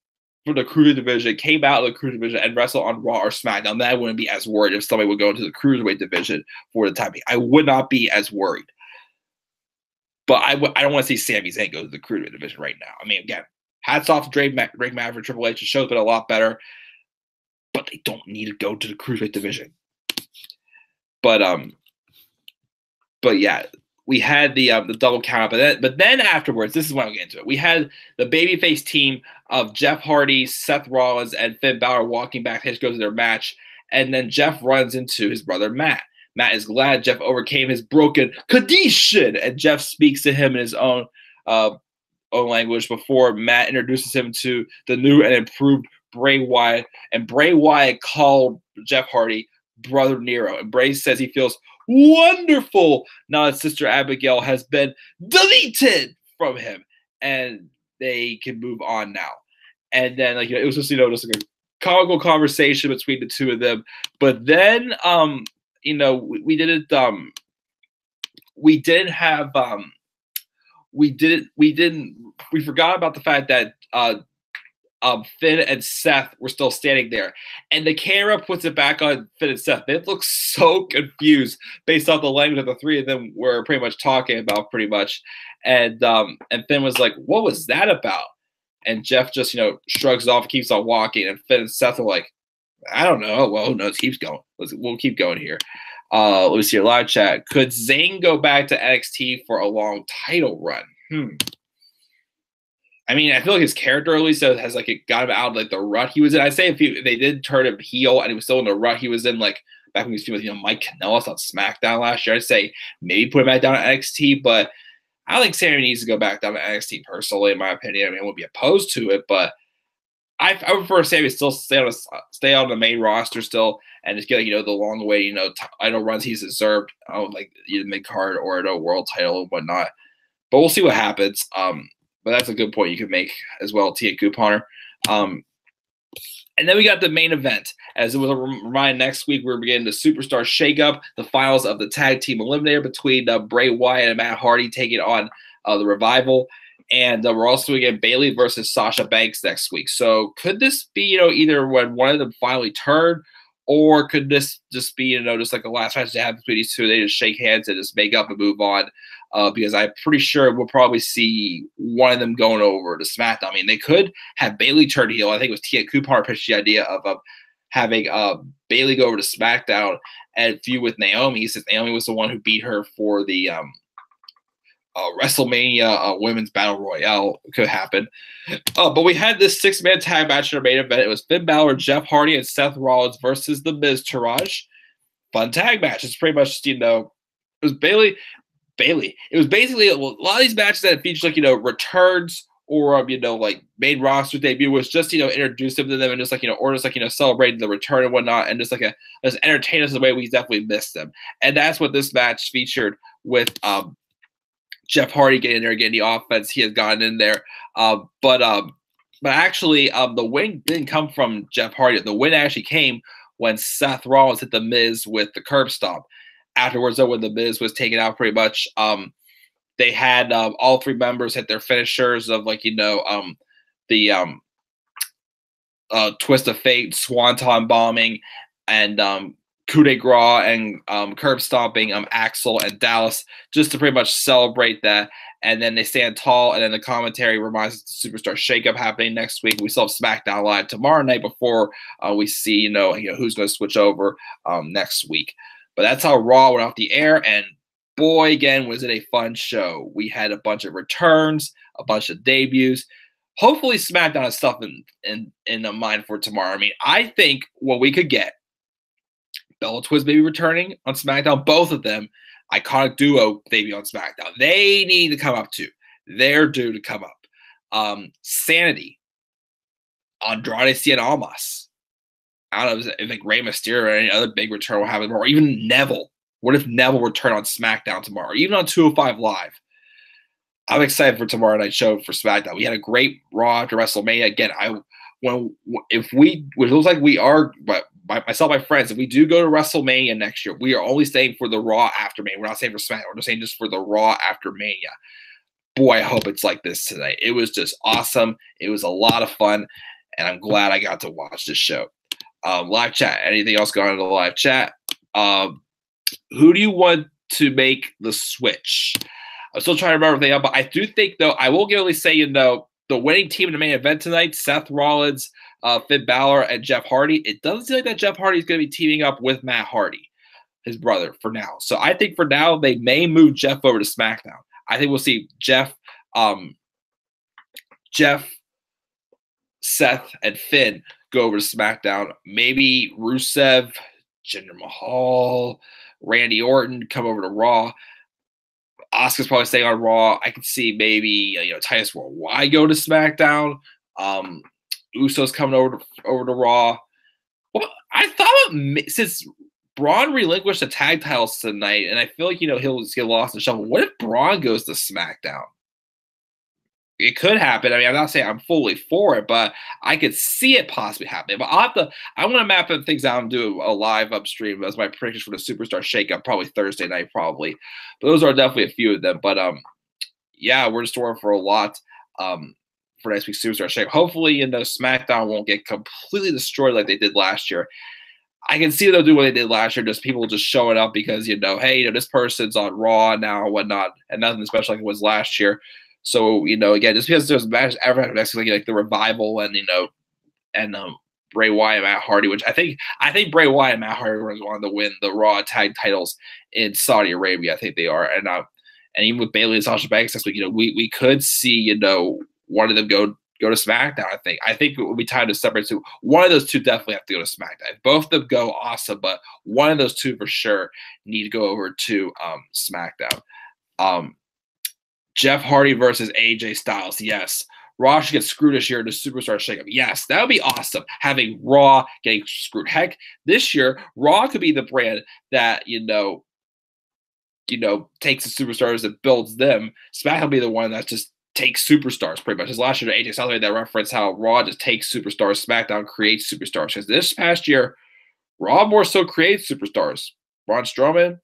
for the Cruiserweight division came out of the Cruiserweight division and wrestled on Raw or SmackDown, then I wouldn't be as worried if somebody would go into the Cruiserweight division for the time being. I would not be as worried. But I don't want to see Sami Zayn go to the Cruiserweight division right now. I mean, again, hats off to Drake Maverick, Triple H. The show's been a lot better, but they don't need to go to the Cruiserweight division. But yeah. We had the double count, but then afterwards, this is when I'll get into it. We had the babyface team of Jeff Hardy, Seth Rollins, and Finn Balor walking backstage, go to their match, and then Jeff runs into his brother Matt. Matt is glad Jeff overcame his broken condition, and Jeff speaks to him in his own language before Matt introduces him to the new and improved Bray Wyatt, and Bray Wyatt called Jeff Hardy Brother Nero, and Bray says he feels wonderful now that Sister Abigail has been deleted from him, and they can move on now. And then it was just just like a comical conversation between the two of them. But then we forgot about the fact that Finn and Seth were still standing there, and the camera puts it back on Finn and Seth. They look so confused based off the language that the three of them were pretty much talking about, and Finn was like, "What was that about?" And Jeff just shrugs it off, keeps on walking, and Finn and Seth are like, "I don't know. Well, who knows? Keeps going. We'll keep going here." Let me see your live chat. Could Zayn go back to NXT for a long title run? I mean, I feel like his character at least has got him out of the rut he was in. I say if they did turn him heel and he was still in the rut he was in, back when he was with Mike Kanellis on SmackDown last year, I'd say maybe put him back down to NXT. But I don't think Sammy needs to go back down to NXT personally, in my opinion. I mean, I wouldn't be opposed to it, but I prefer Sammy still stay on the main roster still and just get the long way title runs he's deserved, either mid card or a world title and whatnot. But we'll see what happens. But that's a good point you could make as well, Tia Couponer. And then we got the main event. As it was a reminder, next week we're beginning the Superstar Shakeup, the finals of the Tag Team Eliminator between Bray Wyatt and Matt Hardy taking on the Revival. And we're also going to get Bayley versus Sasha Banks next week. So could this be, either when one of them finally turn, or could this just be, just like the last match they have between these two, they just shake hands and just make up and move on? because I'm pretty sure we'll probably see one of them going over to SmackDown. I mean, they could have Bayley turn heel. I think it was Tia Kupar pitched the idea of having Bayley go over to SmackDown and feud with Naomi, since Naomi was the one who beat her for the WrestleMania Women's Battle Royale. Could happen. But we had this 6-man tag match in our main event. It was Finn Balor, Jeff Hardy, and Seth Rollins versus The Miz Taraj. Fun tag match. It's pretty much, it was Bayley. It was basically a lot of these matches that featured returns or like main roster debut was just introduce them to them and just or just celebrating the return and whatnot, and just just entertain us the way we definitely missed them. And that's what this match featured, with Jeff Hardy getting there, getting the offense he has gotten in there. But actually, the win didn't come from Jeff Hardy. The win actually came when Seth Rollins hit The Miz with the curb stomp. Afterwards, though, when The Miz was taken out, pretty much, they had all 3 members hit their finishers of the Twist of Fate, Swanton bombing, and coup de grace and curb stomping Axel and Dallas, just to pretty much celebrate that. And then they stand tall, and then the commentary reminds us of the Superstar Shakeup happening next week. We still have SmackDown Live tomorrow night before we see who's going to switch over next week. But that's how Raw went off the air, and boy, again, was it a fun show. We had a bunch of returns, a bunch of debuts. Hopefully SmackDown has stuff in mind for tomorrow. I mean, I think what we could get, Bella Twist maybe returning on SmackDown, both of them, iconic duo debut on SmackDown. They need to come up too. They're due to come up. Sanity, Andrade Cien Almas. I don't know if Rey Mysterio or any other big return will happen, or even Neville. What if Neville return on SmackDown tomorrow, or even on 205 Live? I'm excited for tomorrow night's show for SmackDown. We had a great Raw after WrestleMania. Again, it looks like we are, but myself, my friends, if we do go to WrestleMania next year, we are only staying for the Raw after Mania. We're not saying for SmackDown. We're just saying just for the Raw after Mania. Boy, I hope it's like this tonight. It was just awesome. It was a lot of fun, and I'm glad I got to watch this show. Live chat. Anything else going on in the live chat? Who do you want to make the switch? I'm still trying to remember everything, but I do think, though, I will at least say, the winning team in the main event tonight, Seth Rollins, Finn Balor, and Jeff Hardy. It doesn't seem like that Jeff Hardy is going to be teaming up with Matt Hardy, his brother, for now. So I think for now they may move Jeff over to SmackDown. I think we'll see Jeff, Seth, and Finn go over to SmackDown. Maybe Rusev, Jinder Mahal, Randy Orton come over to Raw. Asuka's probably staying on Raw. I could see maybe Titus Worldwide go to SmackDown. Usos coming over to Raw. Well, I thought since Braun relinquished the tag titles tonight, and I feel like he'll get lost in the shuffle. What if Braun goes to SmackDown? It could happen. I mean, I'm not saying I'm fully for it, but I could see it possibly happening. But I'm going to map things out and do a live upstream as my predictions for the Superstar Shakeup, probably Thursday night, probably. But those are definitely a few of them. But yeah, we're just working for a lot for next week's Superstar Shakeup. Hopefully, SmackDown won't get completely destroyed like they did last year. I can see they'll do what they did last year, just people just showing up because hey, this person's on Raw now and whatnot, and nothing special like it was last year. So, again, just because there's matches ever next week, like the Revival and Bray Wyatt and Matt Hardy, which I think Bray Wyatt and Matt Hardy are going to win the Raw tag titles in Saudi Arabia. I think they are, and even with Bayley and Sasha Banks next week, we could see one of them go to SmackDown. I think it would be time to separate two. One of those two definitely have to go to SmackDown. If both of them go, awesome, but one of those two for sure need to go over to SmackDown. Jeff Hardy versus AJ Styles. Yes. Raw should get screwed this year in the Superstar Shakeup. Yes, that would be awesome, having Raw getting screwed. Heck, this year, Raw could be the brand that, takes the superstars and builds them. SmackDown will be the one that just takes superstars, pretty much. Because last year, AJ Styles made that reference how Raw just takes superstars, SmackDown creates superstars. Because this past year, Raw more so creates superstars. Braun Strowman,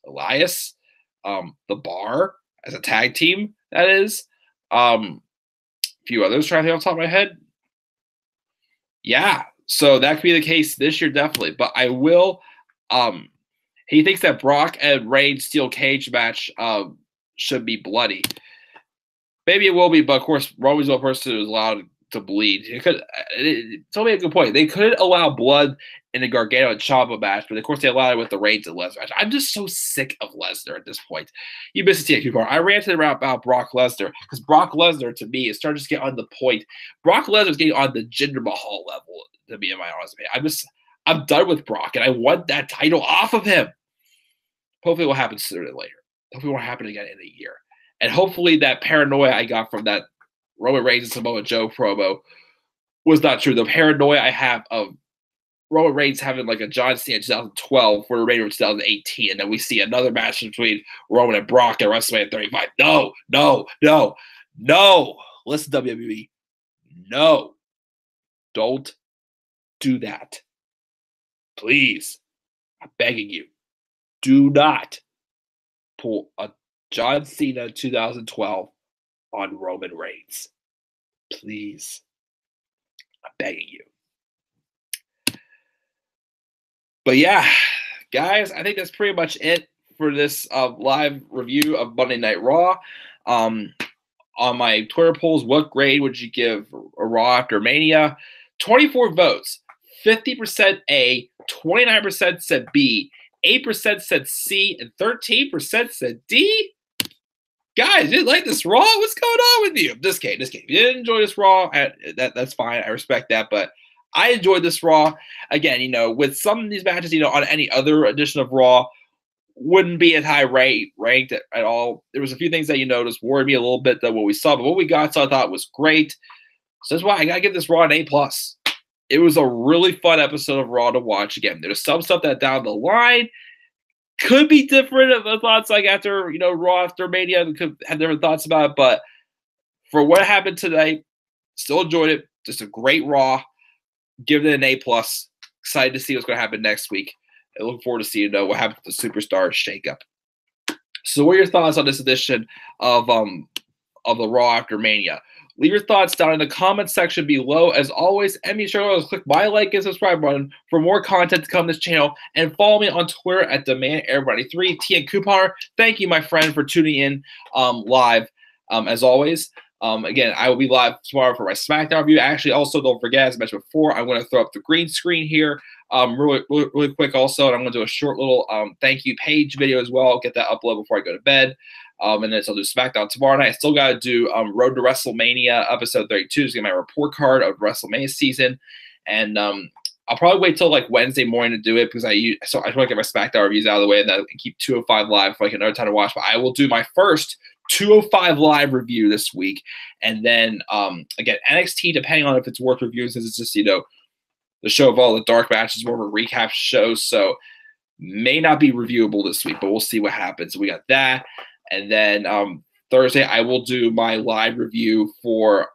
Elias, The Bar, as a tag team, that is. A few others trying to think off the top of my head. Yeah, so that could be the case this year, definitely. But I will. He thinks that Brock and Reigns steel cage match should be bloody. Maybe it will be, but of course, Roman's the only person who was allowed to bleed. Tell me a good point. They couldn't allow blood in the Gargano and Ciampa match, but of course they allowed it with the Reigns and Lesnar match. I'm just so sick of Lesnar at this point. You missed the TNT part. I ranted about Brock Lesnar because Brock Lesnar, to me, is starting to get on the point. Brock Lesnar is getting on the Jinder Mahal level, to be in my honest opinion. I'm done with Brock, and I want that title off of him. Hopefully it will happen sooner than later. Hopefully it won't happen again in a year. And hopefully that paranoia I got from that Roman Reigns and Samoa Joe promo was not true. The paranoia I have of Roman Reigns having like a John Cena in 2012 for the Raiders in 2018, and then we see another match between Roman and Brock at WrestleMania 35. No, no, no, no. Listen, WWE. No. Don't do that. Please. I'm begging you. Do not pull a John Cena 2012 on Roman Reigns. Please. I'm begging you. But yeah, guys, I think that's pretty much it for this live review of Monday Night Raw. On my Twitter polls, what grade would you give a Raw after Mania? 24 votes. 50% A, 29% said B, 8% said C, and 13% said D. Guys, you didn't like this Raw? What's going on with you? Just kidding. If you didn't enjoy this Raw, that's fine. I respect that. But I enjoyed this Raw. Again, with some of these matches, on any other edition of Raw, wouldn't be as high ranked at all. There was a few things that just worried me a little bit that what we saw. But what we got, so I thought was great. So that's why I got to give this Raw an A+. It was a really fun episode of Raw to watch. Again, there's some stuff that down the line could be different of the thoughts like after, Raw after Mania. We could have different thoughts about it. But for what happened today, still enjoyed it. Just a great Raw. Give it an A+. Excited to see what's going to happen next week. I look forward to seeing what happens with the Superstar shakeup. So what are your thoughts on this edition of the Raw after Mania? Leave your thoughts down in the comment section below. As always, and be sure to click my like and subscribe button for more content to come on this channel. And follow me on Twitter at DemandAir93. TN Couponer, thank you, my friend, for tuning in live. As always, again, I will be live tomorrow for my SmackDown review. Actually, also, don't forget, as I mentioned before, I'm going to throw up the green screen here really quick also. And I'm going to do a short little thank you page video as well. I'll get that uploaded before I go to bed. And then I'll do SmackDown tomorrow night. I still got to do Road to WrestleMania episode 32 to get my report card of WrestleMania season. And I'll probably wait till like Wednesday morning to do it because I just want to get my SmackDown reviews out of the way and then keep 205 live for like another time to watch. But I will do my first 205 live review this week. And then again, NXT, depending on if it's worth reviewing, since it's just, the show of all the dark matches, more of a recap show. So may not be reviewable this week, but we'll see what happens. We got that. And then Thursday, I will do my live review for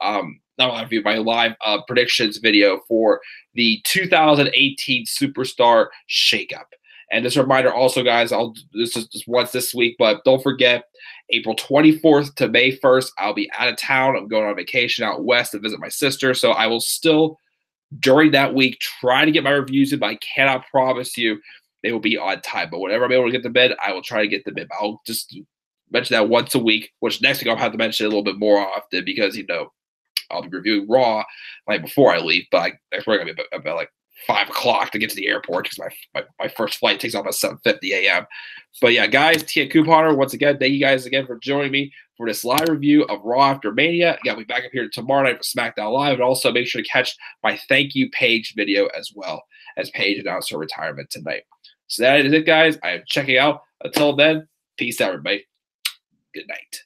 my live predictions video for the 2018 Superstar Shakeup. And just a reminder, also, guys, this is just once this week, but don't forget, April 24th to May 1st, I'll be out of town. I'm going on vacation out west to visit my sister, so I will still, during that week, try to get my reviews in, but I cannot promise you they will be on time. But whenever I'm able to get them in, I will try to get them in. I'll just mention that once a week, which next week I'll have to mention it a little bit more often because, I'll be reviewing Raw like before I leave, but that's probably going to be about like 5 o'clock to get to the airport because my first flight takes off at 7:50 a.m. But yeah, guys, TN Couponer, once again, thank you guys again for joining me for this live review of Raw after Mania. Got me back up here tomorrow night for SmackDown Live, and also make sure to catch my thank you page video as well, as Paige announced her retirement tonight. So that is it, guys. I am checking out. Until then, peace out, everybody. Good night.